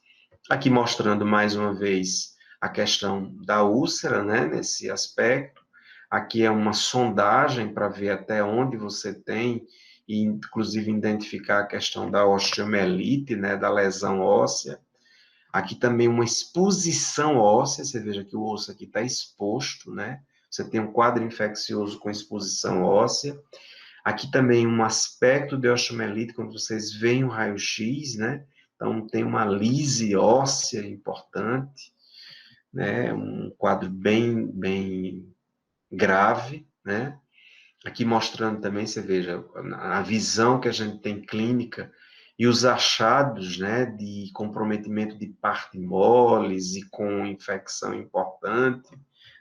Aqui mostrando mais uma vez a questão da úlcera, né, nesse aspecto. Aqui é uma sondagem para ver até onde você tem, e inclusive identificar a questão da osteomielite, né, da lesão óssea. Aqui também uma exposição óssea, você veja que o osso aqui está exposto, né? Você tem um quadro infeccioso com exposição óssea. Aqui também um aspecto de osteomielite, quando vocês veem o raio-x, né? Então tem uma lise óssea importante, né? Um quadro bem grave, né? Aqui mostrando também, você veja, a visão que a gente tem clínica e os achados, né, de comprometimento de parte moles e com infecção importante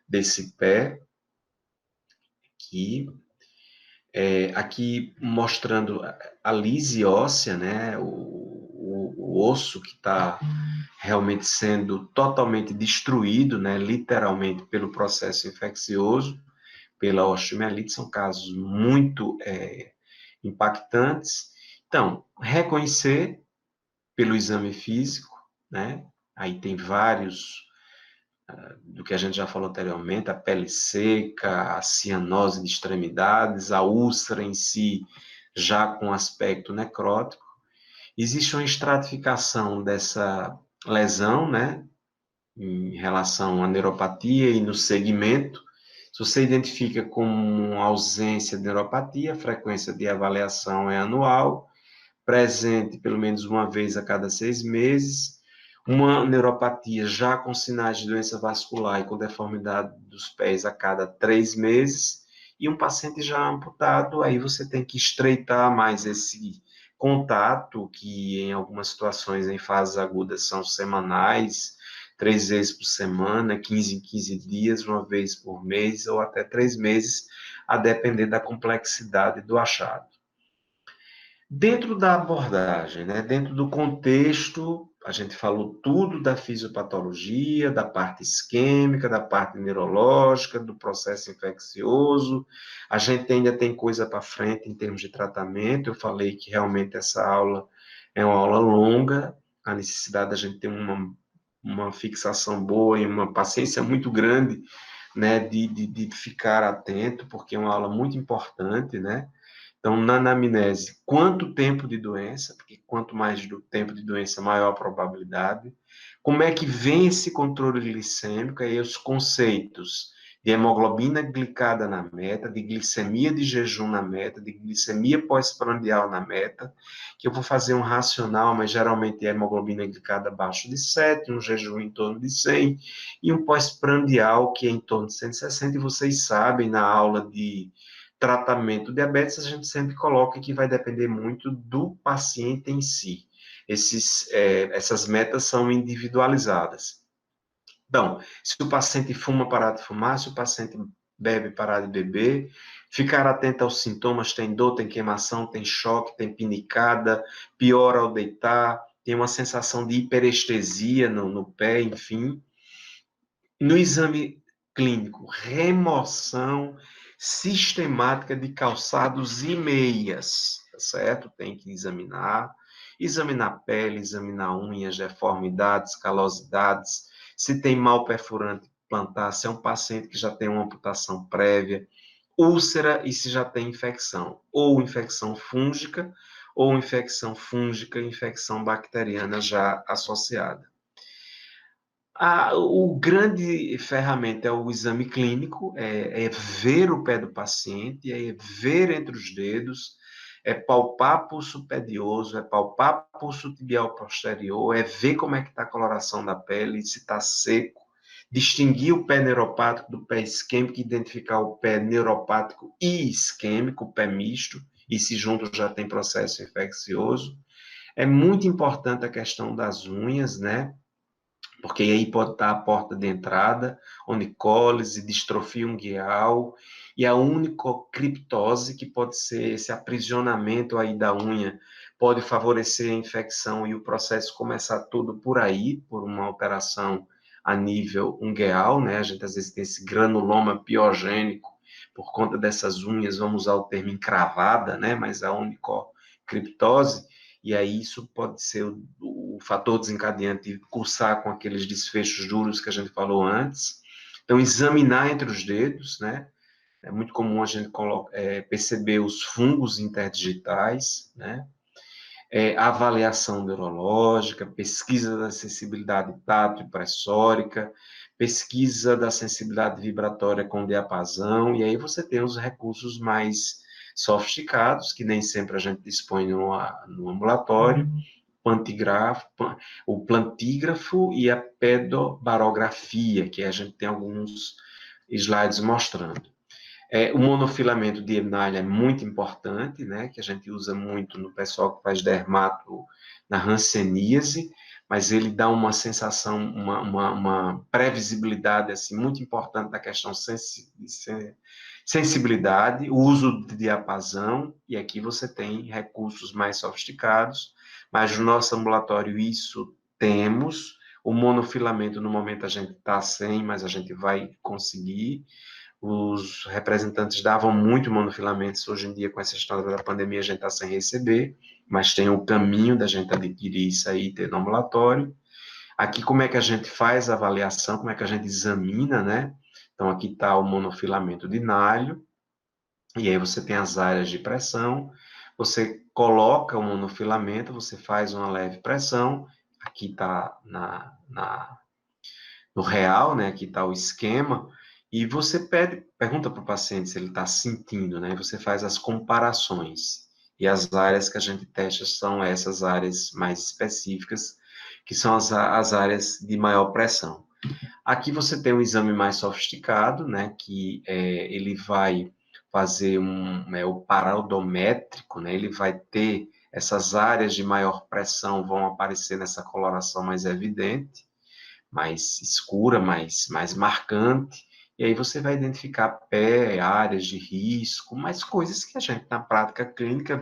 desse pé, aqui. Aqui mostrando a lise óssea, né, o osso que está realmente sendo totalmente destruído, né, literalmente pelo processo infeccioso, pela osteomielite, são casos muito impactantes. Então, reconhecer pelo exame físico, né? Aí tem vários, do que a gente já falou anteriormente, a pele seca, a cianose de extremidades, a úlcera em si, já com aspecto necrótico. Existe uma estratificação dessa lesão, né? Em relação à neuropatia e no segmento. Se você identifica como ausência de neuropatia, a frequência de avaliação é anual, presente pelo menos uma vez a cada 6 meses, uma neuropatia já com sinais de doença vascular e com deformidade dos pés a cada 3 meses, e um paciente já amputado, aí você tem que estreitar mais esse contato, que em algumas situações em fases agudas são semanais, 3 vezes por semana, 15 em 15 dias, uma vez por mês, ou até 3 meses, a depender da complexidade do achado. Dentro da abordagem, né, dentro do contexto, a gente falou tudo da fisiopatologia, da parte isquêmica, da parte neurológica, do processo infeccioso. A gente ainda tem coisa para frente em termos de tratamento. Eu falei que realmente essa aula é uma aula longa, a necessidade da gente ter uma fixação boa e uma paciência muito grande, né, de ficar atento, porque é uma aula muito importante, né? Então, na anamnese, quanto tempo de doença, porque quanto mais do tempo de doença, maior a probabilidade. Como é que vem esse controle glicêmico? Aí os conceitos de hemoglobina glicada na meta, de glicemia de jejum na meta, de glicemia pós-prandial na meta, que eu vou fazer um racional, mas geralmente é hemoglobina glicada abaixo de 7, um jejum em torno de 100, e um pós-prandial que é em torno de 160, e vocês sabem, na aula de tratamento do diabetes, a gente sempre coloca que vai depender muito do paciente em si. Essas metas são individualizadas. Então, se o paciente fuma, parar de fumar, se o paciente bebe, parar de beber, ficar atento aos sintomas, tem dor, tem queimação, tem choque, tem pinicada, piora ao deitar, tem uma sensação de hiperestesia no pé, enfim. No exame clínico, remoção sistemática de calçados e meias, tá certo? Tem que examinar pele, examinar unhas, deformidades, calosidades, se tem mal perfurante plantar, se é um paciente que já tem uma amputação prévia, úlcera e se já tem infecção, ou infecção fúngica, infecção bacteriana já associada. O grande ferramenta é o exame clínico, é ver o pé do paciente, é ver entre os dedos, é palpar pulso pedioso, é palpar pulso tibial posterior, é ver como é que está a coloração da pele, se está seco, distinguir o pé neuropático do pé isquêmico, identificar o pé neuropático e isquêmico, o pé misto, e se junto já tem processo infeccioso. É muito importante a questão das unhas, né? Porque aí pode estar a porta de entrada, onicólise, distrofia ungueal, e a unicocriptose, que pode ser esse aprisionamento aí da unha, pode favorecer a infecção e o processo começar tudo por aí, por uma alteração a nível ungueal, né? A gente às vezes tem esse granuloma piogênico por conta dessas unhas, vamos usar o termo encravada, né? Mas a unicocriptose, e aí isso pode ser o fator desencadeante de cursar com aqueles desfechos duros que a gente falou antes. Então, examinar entre os dedos, né? É muito comum a gente perceber os fungos interdigitais, né? Avaliação neurológica, pesquisa da sensibilidade tátil e pressórica, pesquisa da sensibilidade vibratória com diapasão, e aí você tem os recursos mais sofisticados, que nem sempre a gente dispõe no ambulatório, o plantígrafo e a pedobarografia, que a gente tem alguns slides mostrando. O monofilamento de Ehnalha é muito importante, né, que a gente usa muito no pessoal que faz dermato na hanseníase, mas ele dá uma sensação, uma previsibilidade assim, muito importante da questão sensibilidade, o uso de diapasão, e aqui você tem recursos mais sofisticados, mas no nosso ambulatório isso temos. O monofilamento, no momento, a gente está sem, mas a gente vai conseguir. Os representantes davam muito monofilamentos, hoje em dia, com essa história da pandemia, a gente está sem receber, mas tem o caminho da gente adquirir isso aí e ter no ambulatório. Aqui, como é que a gente faz a avaliação, como é que a gente examina, né? Então, aqui está o monofilamento de Nalho, e aí você tem as áreas de pressão, você coloca o monofilamento, você faz uma leve pressão, aqui está no real, né? Aqui está o esquema, e você pergunta para o paciente se ele está sentindo, né? Você faz as comparações. E as áreas que a gente testa são essas áreas mais específicas, que são as áreas de maior pressão. Aqui você tem um exame mais sofisticado, né? Que ele vai fazer o paraodométrico, né? Ele vai ter essas áreas de maior pressão vão aparecer nessa coloração mais evidente, mais escura, mais marcante, e aí você vai identificar pé, áreas de risco, mais coisas que a gente, na prática clínica,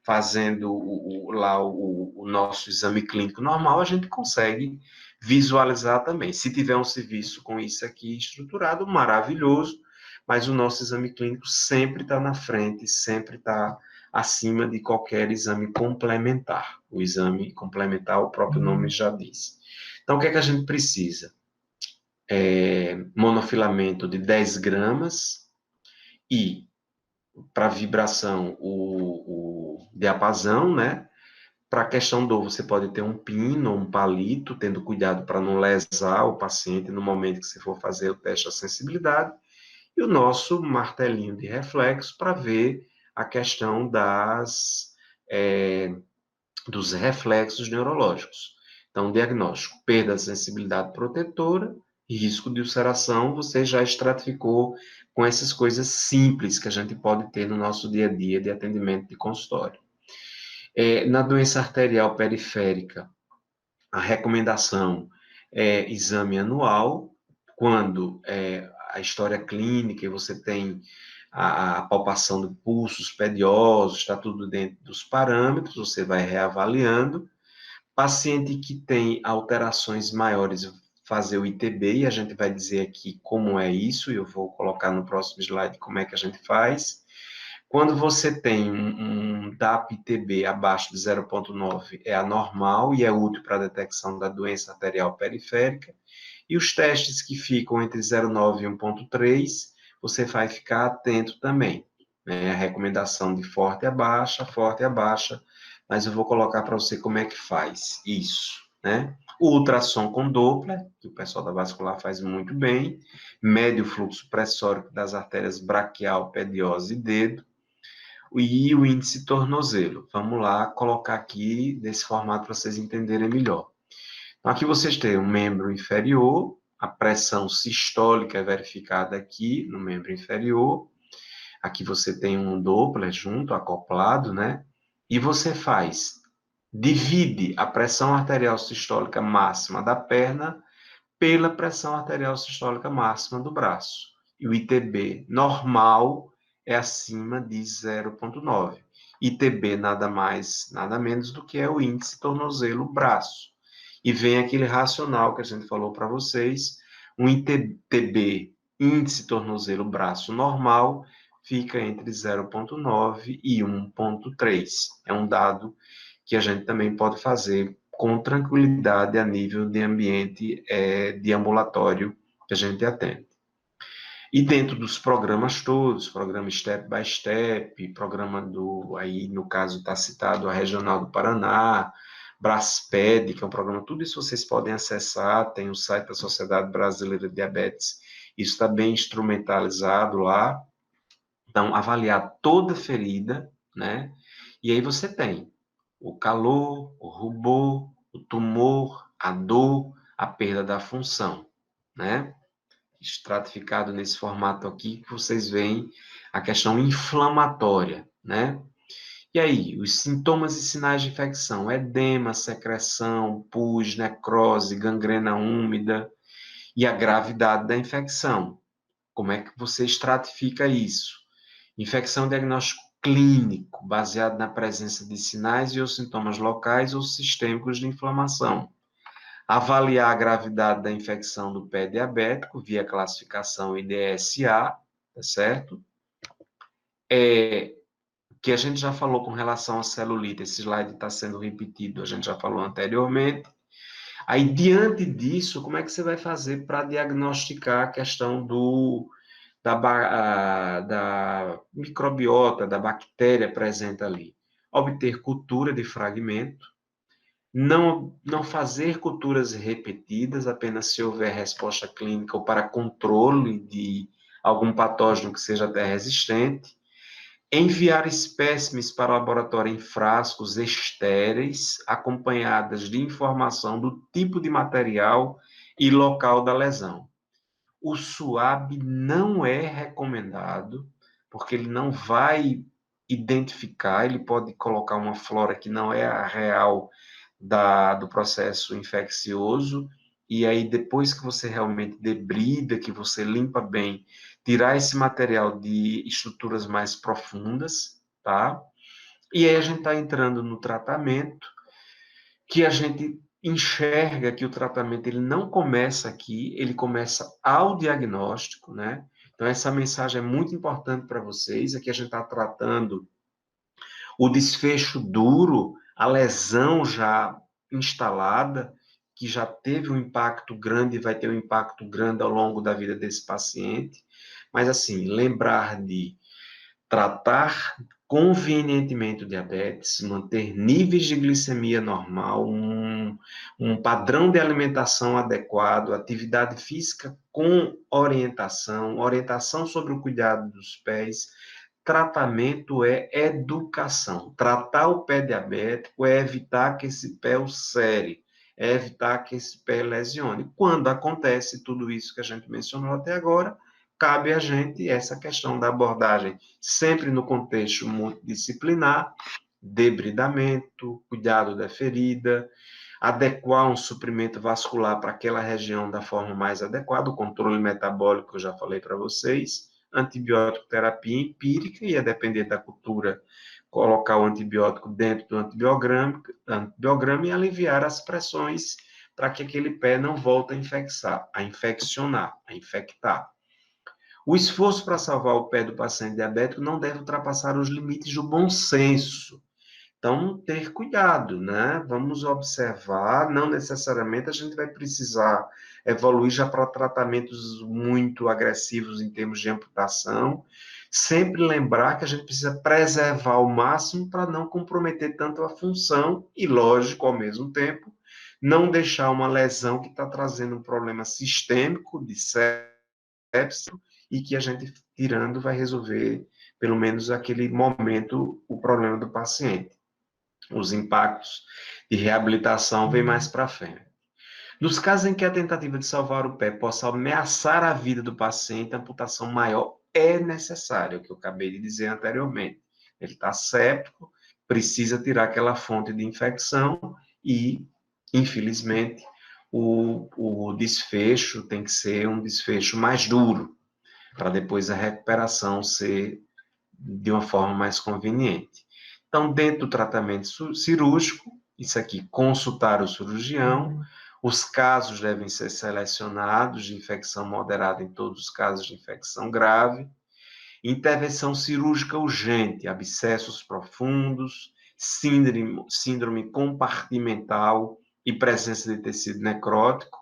fazendo o nosso exame clínico normal, a gente consegue visualizar também. Se tiver um serviço com isso aqui estruturado, maravilhoso, mas o nosso exame clínico sempre está na frente, sempre está acima de qualquer exame complementar. O exame complementar, o próprio nome já diz. Então, o que é que a gente precisa? Monofilamento de 10 gramas e, para vibração, o diapasão, né? Para a questão do, você pode ter um pino ou um palito, tendo cuidado para não lesar o paciente no momento que você for fazer o teste da sensibilidade, e o nosso martelinho de reflexo para ver a questão dos reflexos neurológicos. Então, diagnóstico, perda da sensibilidade protetora, risco de ulceração, você já estratificou com essas coisas simples que a gente pode ter no nosso dia a dia de atendimento de consultório. Na doença arterial periférica, a recomendação é exame anual, quando a história clínica e você tem a palpação de pulsos pediosos, está tudo dentro dos parâmetros, você vai reavaliando. Paciente que tem alterações maiores, fazer o ITB, e a gente vai dizer aqui como é isso, e eu vou colocar no próximo slide como é que a gente faz. Quando você tem um DAP-ITB abaixo de 0,9, é anormal e é útil para a detecção da doença arterial periférica. E os testes que ficam entre 0,9 e 1,3, você vai ficar atento também. Né? A recomendação de forte a baixa, mas eu vou colocar para você como é que faz isso. Né? O ultrassom com Doppler, que o pessoal da vascular faz muito bem, mede o fluxo pressórico das artérias braquial, pediosa e dedo, e o índice tornozelo. Vamos lá colocar aqui desse formato para vocês entenderem melhor. Então, aqui vocês têm um membro inferior, a pressão sistólica é verificada aqui no membro inferior. Aqui você tem um Doppler junto, acoplado, né? E você divide a pressão arterial sistólica máxima da perna pela pressão arterial sistólica máxima do braço. E o ITB normal é acima de 0,9. ITB nada mais, nada menos do que é o índice tornozelo-braço. E vem aquele racional que a gente falou para vocês, um ITB, índice tornozelo-braço normal, fica entre 0,9 e 1,3. É um dado que a gente também pode fazer com tranquilidade a nível de ambiente de ambulatório que a gente atende. E dentro dos programas todos, programa Step by Step, programa aí no caso está citado a Regional do Paraná, Brasped, que é um programa, tudo isso vocês podem acessar, tem o site da Sociedade Brasileira de Diabetes, isso está bem instrumentalizado lá. Então, avaliar toda ferida, né? E aí você tem o calor, o rubor, o tumor, a dor, a perda da função, né? Estratificado nesse formato aqui, que vocês veem a questão inflamatória, né? E aí, os sintomas e sinais de infecção, edema, secreção, pus, necrose, gangrena úmida e a gravidade da infecção. Como é que você estratifica isso? Infecção diagnóstico clínico, baseado na presença de sinais e ou sintomas locais ou sistêmicos de inflamação. Avaliar a gravidade da infecção do pé diabético via classificação IDSA, tá certo? Que a gente já falou com relação à celulite, esse slide está sendo repetido, a gente já falou anteriormente. Aí, diante disso, como é que você vai fazer para diagnosticar a questão da microbiota, da bactéria presente ali? Obter cultura de fragmento, não fazer culturas repetidas, apenas se houver resposta clínica ou para controle de algum patógeno que seja até resistente, enviar espécimes para o laboratório em frascos estéreis, acompanhadas de informação do tipo de material e local da lesão. O SUAB não é recomendado, porque ele não vai identificar, ele pode colocar uma flora que não é a real do processo infeccioso, e aí depois que você realmente debrida, que você limpa bem, tirar esse material de estruturas mais profundas, tá? E aí a gente está entrando no tratamento, que a gente enxerga que o tratamento ele não começa aqui, ele começa ao diagnóstico, né? Então essa mensagem é muito importante para vocês, aqui a gente está tratando o desfecho duro, a lesão já instalada, que já teve um impacto grande e vai ter um impacto grande ao longo da vida desse paciente. Mas, assim, lembrar de tratar convenientemente o diabetes, manter níveis de glicemia normal, um padrão de alimentação adequado, atividade física com orientação, orientação sobre o cuidado dos pés. Tratamento é educação. Tratar o pé diabético é evitar que esse pé ulcere, é evitar que esse pé lesione. Quando acontece tudo isso que a gente mencionou até agora, cabe a gente essa questão da abordagem, sempre no contexto multidisciplinar, debridamento, cuidado da ferida, adequar um suprimento vascular para aquela região da forma mais adequada, o controle metabólico, eu já falei para vocês, antibiótico terapia empírica, ia depender da cultura, colocar o antibiótico dentro do antibiograma e aliviar as pressões para que aquele pé não volte a infeccionar, a infectar. O esforço para salvar o pé do paciente diabético não deve ultrapassar os limites do bom senso. Então, ter cuidado, né? Vamos observar, não necessariamente a gente vai precisar evoluir já para tratamentos muito agressivos em termos de amputação. Sempre lembrar que a gente precisa preservar ao máximo para não comprometer tanto a função e, lógico, ao mesmo tempo, não deixar uma lesão que está trazendo um problema sistêmico de sepsis e que a gente, tirando, vai resolver, pelo menos aquele momento, o problema do paciente. Os impactos de reabilitação vêm mais para frente. Nos casos em que a tentativa de salvar o pé possa ameaçar a vida do paciente, a amputação maior é necessária, o que eu acabei de dizer anteriormente. Ele está séptico, precisa tirar aquela fonte de infecção e, infelizmente, o desfecho tem que ser um desfecho mais duro, para depois a recuperação ser de uma forma mais conveniente. Então, dentro do tratamento cirúrgico, isso aqui, consultar o cirurgião, os casos devem ser selecionados de infecção moderada em todos os casos de infecção grave, intervenção cirúrgica urgente, abscessos profundos, síndrome compartimental e presença de tecido necrótico,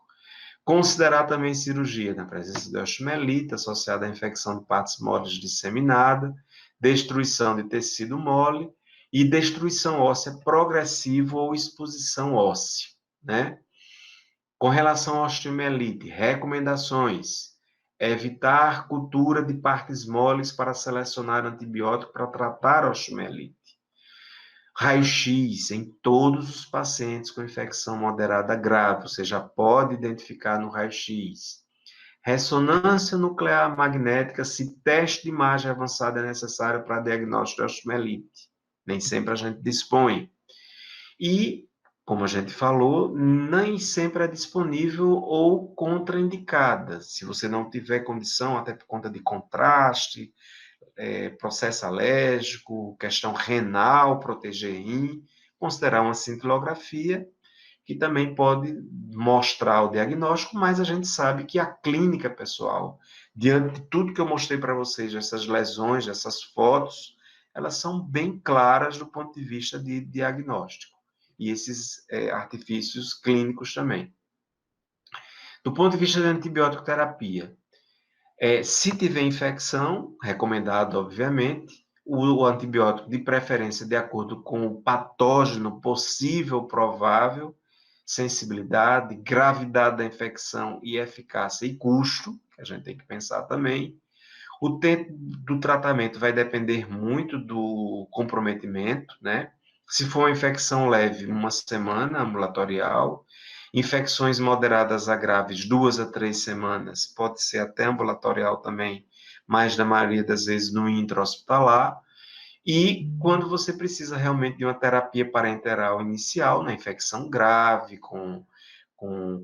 considerar também cirurgia na presença de osteomielite associada à infecção de partes moles disseminada, destruição de tecido mole e destruição óssea progressiva ou exposição óssea, né? Com relação à osteomielite, recomendações: evitar cultura de partes moles para selecionar antibiótico para tratar a osteomielite. Raio-X em todos os pacientes com infecção moderada grave, você já pode identificar no raio-X. Ressonância nuclear magnética, se teste de imagem avançada é necessário para diagnóstico de osteomielite. Nem sempre a gente dispõe. E, como a gente falou, nem sempre é disponível ou contraindicada. Se você não tiver condição, até por conta de contraste, processo alérgico, questão renal, proteger rim, considerar uma cintilografia, que também pode mostrar o diagnóstico, mas a gente sabe que a clínica pessoal, diante de tudo que eu mostrei para vocês, essas lesões, essas fotos, elas são bem claras do ponto de vista de diagnóstico. E esses artifícios clínicos também. Do ponto de vista de antibiótico terapia, se tiver infecção, recomendado, obviamente, o antibiótico de preferência de acordo com o patógeno possível, provável, sensibilidade, gravidade da infecção e eficácia e custo, que a gente tem que pensar também. O tempo do tratamento vai depender muito do comprometimento, né? Se for uma infecção leve, uma semana ambulatorial. Infecções moderadas a graves, 2 a 3 semanas. Pode ser até ambulatorial também, mas na maioria das vezes no intra-hospitalar. E quando você precisa realmente de uma terapia parenteral inicial, na infecção grave, com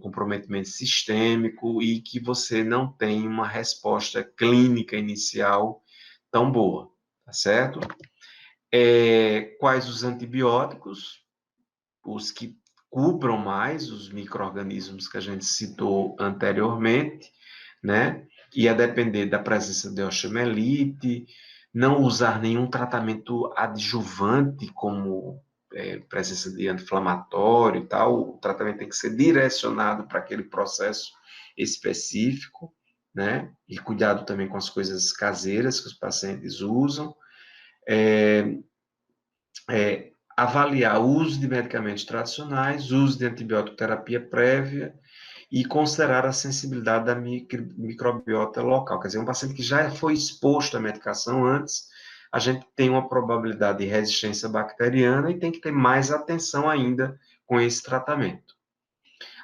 comprometimento sistêmico e que você não tem uma resposta clínica inicial tão boa, tá certo? Quais os antibióticos? Os que cubram mais os micro-organismos que a gente citou anteriormente, né? E a depender da presença de osteomielite, não usar nenhum tratamento adjuvante, como presença de anti-inflamatório e tal. O tratamento tem que ser direcionado para aquele processo específico, né? E cuidado também com as coisas caseiras que os pacientes usam. é, avaliar o uso de medicamentos tradicionais, uso de antibiótico terapia prévia e considerar a sensibilidade da microbiota local. Quer dizer, um paciente que já foi exposto à medicação antes, a gente tem uma probabilidade de resistência bacteriana e tem que ter mais atenção ainda com esse tratamento.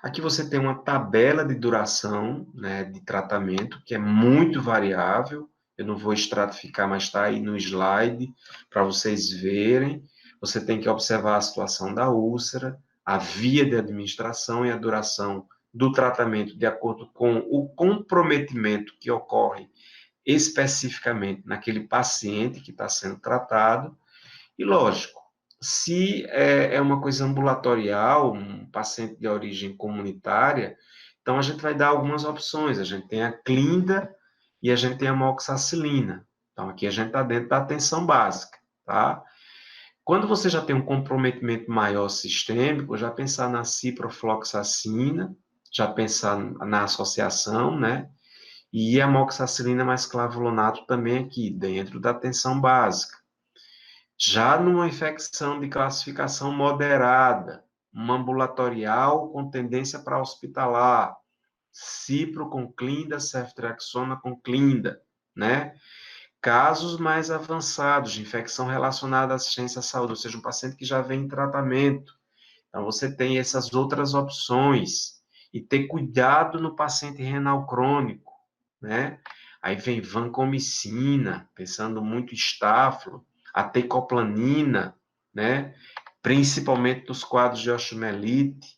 Aqui você tem uma tabela de duração, né, de tratamento, que é muito variável. Eu não vou estratificar, mas está aí no slide para vocês verem. Você tem que observar a situação da úlcera, a via de administração e a duração do tratamento de acordo com o comprometimento que ocorre especificamente naquele paciente que está sendo tratado. E, lógico, se é uma coisa ambulatorial, um paciente de origem comunitária, então a gente vai dar algumas opções. A gente tem a clinda e a gente tem a moxacilina. Então, aqui a gente está dentro da atenção básica, tá? Quando você já tem um comprometimento maior sistêmico, já pensar na ciprofloxacina, já pensar na associação, né? E a moxacilina mais clavulato também aqui, dentro da atenção básica. Já numa infecção de classificação moderada, uma ambulatorial com tendência para hospitalar, cipro com clinda, ceftriaxona com clinda, né? Casos mais avançados de infecção relacionada à assistência à saúde, ou seja, um paciente que já vem em tratamento. Então, você tem essas outras opções. E ter cuidado no paciente renal crônico, né? Aí vem vancomicina, pensando muito em estáfilo, a tecoplanina, né? Principalmente nos quadros de osteomielite,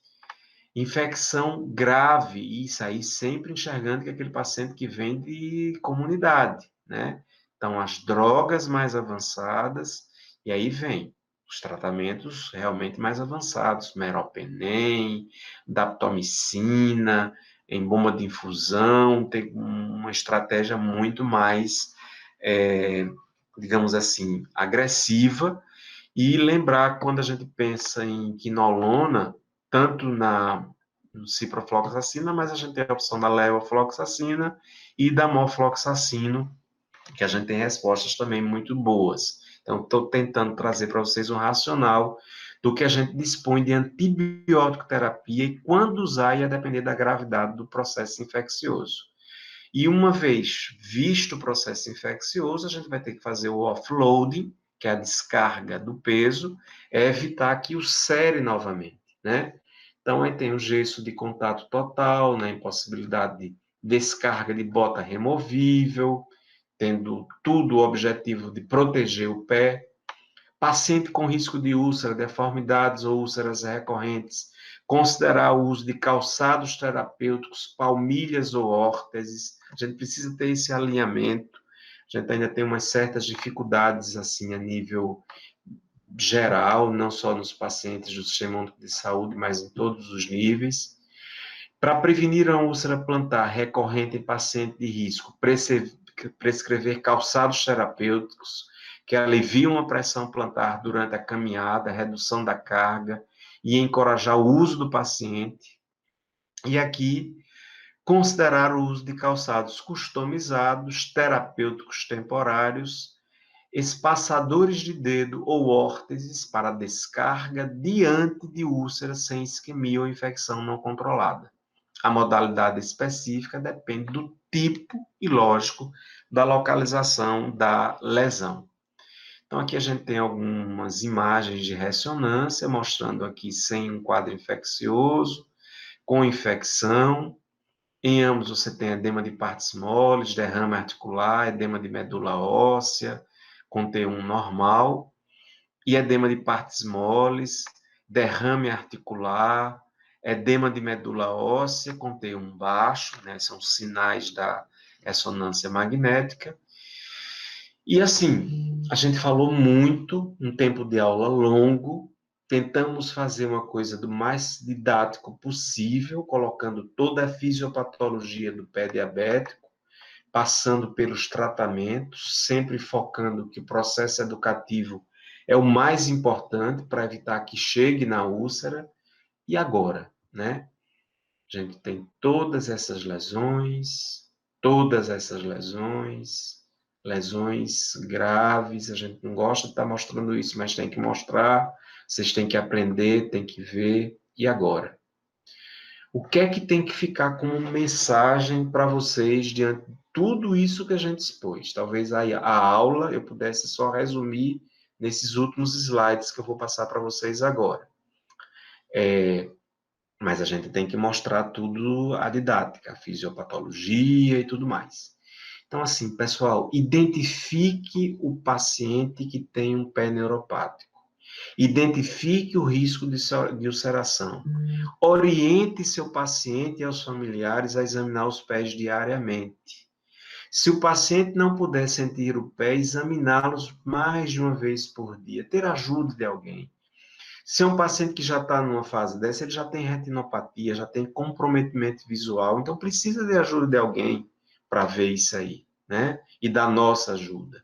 infecção grave, isso aí sempre enxergando que é aquele paciente que vem de comunidade, né? Então, as drogas mais avançadas, e aí vem os tratamentos realmente mais avançados, meropenem, daptomicina, em bomba de infusão, tem uma estratégia muito mais, digamos assim, agressiva, e lembrar quando a gente pensa em quinolona, tanto na ciprofloxacina, mas a gente tem a opção da levofloxacina e da mofloxacino, que a gente tem respostas também muito boas. Então, estou tentando trazer para vocês um racional do que a gente dispõe de antibiótico terapia e quando usar ia depender da gravidade do processo infeccioso. E uma vez visto o processo infeccioso, a gente vai ter que fazer o offloading, que é a descarga do peso, é evitar que o cere novamente, né? Então, aí tem o gesso de contato total, né? Impossibilidade de descarga de bota removível, tendo tudo o objetivo de proteger o pé. Paciente com risco de úlcera, deformidades ou úlceras recorrentes, considerar o uso de calçados terapêuticos, palmilhas ou órteses. A gente precisa ter esse alinhamento. A gente ainda tem umas certas dificuldades assim a nível geral, não só nos pacientes do Sistema Único de Saúde, mas em todos os níveis. Para prevenir a úlcera plantar recorrente em paciente de risco, prescrever calçados terapêuticos que aliviam a pressão plantar durante a caminhada, redução da carga e encorajar o uso do paciente. E aqui, considerar o uso de calçados customizados, terapêuticos temporários, espaçadores de dedo ou órteses para descarga diante de úlcera sem isquemia ou infecção não controlada. A modalidade específica depende do tipo e, lógico, da localização da lesão. Então, aqui a gente tem algumas imagens de ressonância, mostrando aqui sem um quadro infeccioso, com infecção. Em ambos você tem edema de partes moles, derrame articular, edema de medula óssea, com T1 normal, e edema de partes moles, derrame articular, edema de medula óssea com T1 baixo, né? São sinais da ressonância magnética. E assim, a gente falou muito, um tempo de aula longo, tentamos fazer uma coisa do mais didático possível, colocando toda a fisiopatologia do pé diabético, passando pelos tratamentos, sempre focando que o processo educativo é o mais importante para evitar que chegue na úlcera. E agora, né? A gente tem todas essas lesões, lesões graves, a gente não gosta de estar mostrando isso, mas tem que mostrar, vocês têm que aprender, têm que ver. E agora? O que é que tem que ficar como mensagem para vocês diante de tudo isso que a gente expôs? Talvez a aula eu pudesse só resumir nesses últimos slides que eu vou passar para vocês agora. Mas a gente tem que mostrar tudo a didática, a fisiopatologia e tudo mais. Então, assim, pessoal, identifique o paciente que tem um pé neuropático. Identifique o risco de ulceração. Oriente seu paciente e aos familiares a examinar os pés diariamente. Se o paciente não puder sentir o pé, examiná-los mais de uma vez por dia. Ter ajuda de alguém. Se é um paciente que já está numa fase dessa, ele já tem retinopatia, já tem comprometimento visual, então precisa de ajuda de alguém para ver isso aí, né? E da nossa ajuda.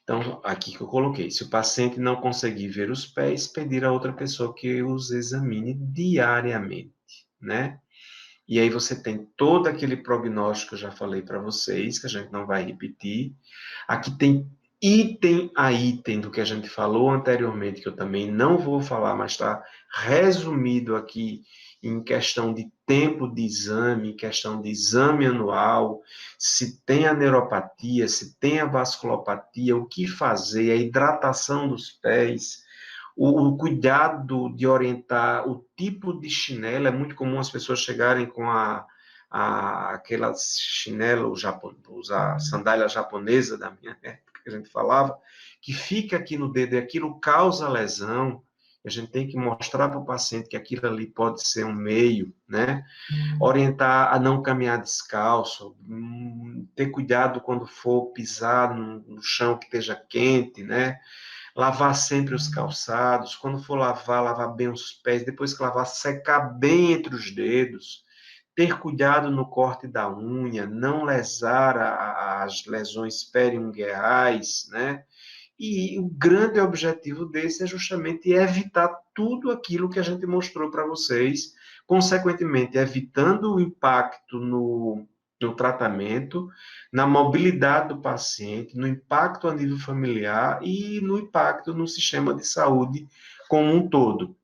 Então, aqui que eu coloquei, se o paciente não conseguir ver os pés, pedir a outra pessoa que os examine diariamente, né? E aí você tem todo aquele prognóstico que eu já falei para vocês, que a gente não vai repetir. Aqui tem item a item do que a gente falou anteriormente, que eu também não vou falar, mas está resumido aqui em questão de tempo de exame, em questão de exame anual, se tem a neuropatia, se tem a vasculopatia, o que fazer, a hidratação dos pés, o cuidado de orientar o tipo de chinelo. É muito comum as pessoas chegarem com aquela chinelo, a sandália japonesa da minha época, que a gente falava, que fica aqui no dedo e aquilo causa lesão. A gente tem que mostrar para o paciente que aquilo ali pode ser um meio, né? Orientar a não caminhar descalço, ter cuidado quando for pisar no chão que esteja quente, né? Lavar sempre os calçados, quando for lavar, lavar bem os pés, depois que lavar, secar bem entre os dedos, ter cuidado no corte da unha, não lesar as lesões periungueais, né? E o grande objetivo desse é justamente evitar tudo aquilo que a gente mostrou para vocês, consequentemente, evitando o impacto no tratamento, na mobilidade do paciente, no impacto a nível familiar e no impacto no sistema de saúde como um todo.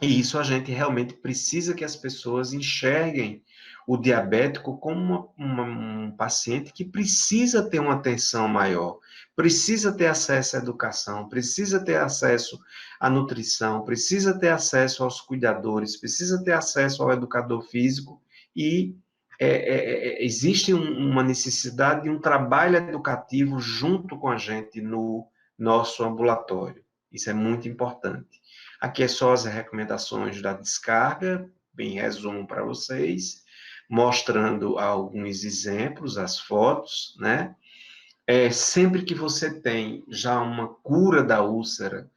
E isso a gente realmente precisa que as pessoas enxerguem o diabético como um paciente que precisa ter uma atenção maior, precisa ter acesso à educação, precisa ter acesso à nutrição, precisa ter acesso aos cuidadores, precisa ter acesso ao educador físico e existe uma necessidade de um trabalho educativo junto com a gente no nosso ambulatório. Isso é muito importante. Aqui é só as recomendações da descarga, em resumo para vocês, mostrando alguns exemplos, as fotos, né? Sempre que você tem já uma cura da úlcera,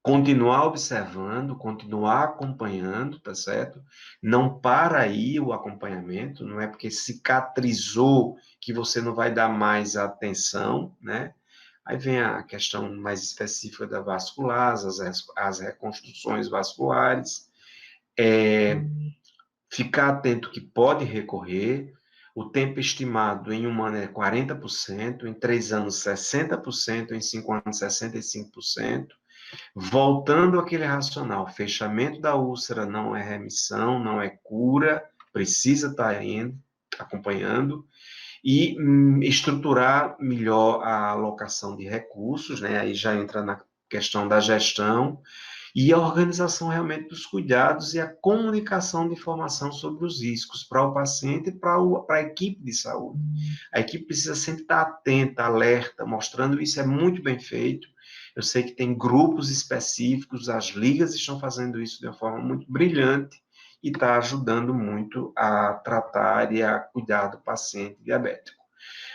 continuar observando, continuar acompanhando, tá certo? Não para aí o acompanhamento, não é porque cicatrizou que você não vai dar mais atenção, né? Aí vem a questão mais específica da vascular, as reconstruções vasculares, ficar atento que pode recorrer, o tempo estimado em um ano é 40%, em 3 anos 60%, em 5 anos 65%. Voltando àquele racional, fechamento da úlcera não é remissão, não é cura, precisa estar indo, acompanhando, e estruturar melhor a alocação de recursos, né? Aí já entra na questão da gestão, e a organização realmente dos cuidados e a comunicação de informação sobre os riscos para o paciente e para a equipe de saúde. A equipe precisa sempre estar atenta, alerta, mostrando isso é muito bem feito. Eu sei que tem grupos específicos, as ligas estão fazendo isso de uma forma muito brilhante e está ajudando muito a tratar e a cuidar do paciente diabético.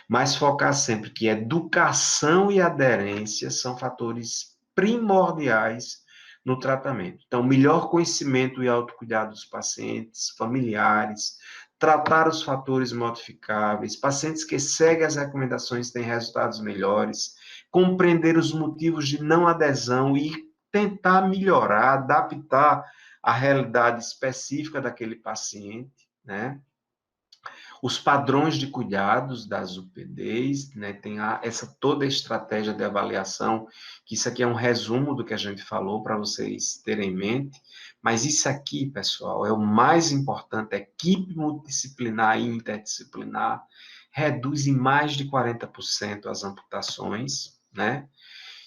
Mas focar sempre que educação e aderência são fatores primordiais no tratamento. Então, melhor conhecimento e autocuidado dos pacientes, familiares, tratar os fatores modificáveis, pacientes que seguem as recomendações têm resultados melhores, compreender os motivos de não adesão e tentar melhorar, adaptar a realidade específica daquele paciente, né? os padrões de cuidados das UPDs, né, tem toda a estratégia de avaliação, que isso aqui é um resumo do que a gente falou para vocês terem em mente, mas isso aqui, pessoal, é o mais importante, a equipe multidisciplinar e interdisciplinar reduz em mais de 40% as amputações, né?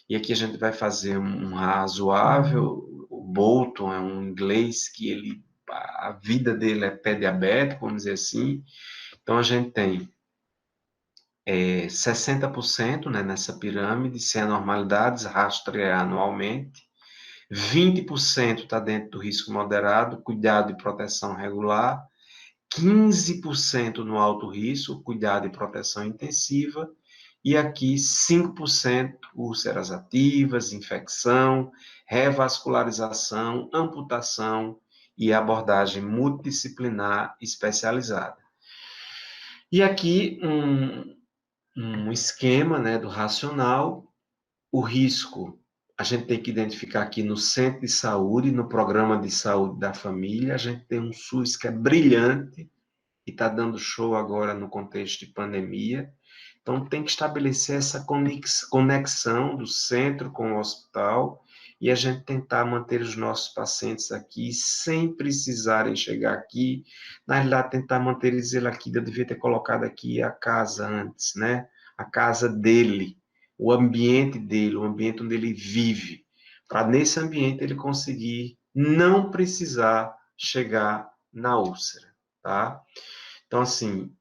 E aqui a gente vai fazer um razoável, o Bolton é um inglês que a vida dele é pé diabético, vamos dizer assim. Então, a gente tem 60%, né, nessa pirâmide, sem anormalidades, rastrear anualmente. 20% está dentro do risco moderado, cuidado e proteção regular. 15% no alto risco, cuidado e proteção intensiva. E aqui 5% úlceras ativas, infecção, revascularização, amputação e abordagem multidisciplinar especializada. E aqui um esquema, né, do racional. O risco, a gente tem que identificar aqui no centro de saúde, no programa de saúde da família, a gente tem um SUS que é brilhante e está dando show agora no contexto de pandemia. Então, tem que estabelecer essa conexão do centro com o hospital e a gente tentar manter os nossos pacientes aqui sem precisarem chegar aqui. Na realidade, tentar manter eles aqui. Eu devia ter colocado aqui a casa antes, né? A casa dele, o ambiente dele, o ambiente onde ele vive, para nesse ambiente ele conseguir não precisar chegar na úlcera, tá? Então, assim,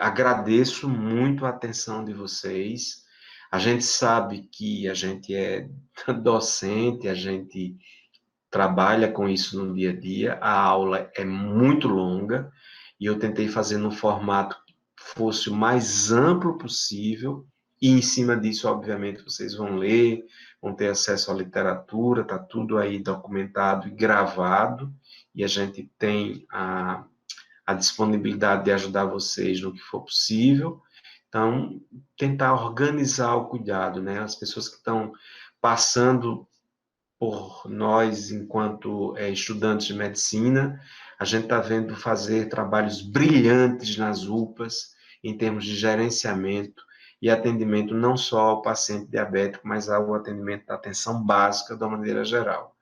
agradeço muito a atenção de vocês. A gente sabe que a gente é docente, a gente trabalha com isso no dia a dia, a aula é muito longa, e eu tentei fazer no formato que fosse o mais amplo possível, e em cima disso, obviamente, vocês vão ler, vão ter acesso à literatura, está tudo aí documentado e gravado, e a gente tem a disponibilidade de ajudar vocês no que for possível. Então, tentar organizar o cuidado, né? As pessoas que estão passando por nós, enquanto estudantes de medicina, a gente está vendo fazer trabalhos brilhantes nas UPAs, em termos de gerenciamento e atendimento não só ao paciente diabético, mas ao atendimento da atenção básica, de uma maneira geral.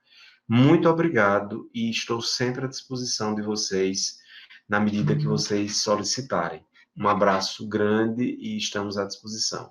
Muito obrigado e estou sempre à disposição de vocês na medida que vocês solicitarem. Um abraço grande e estamos à disposição.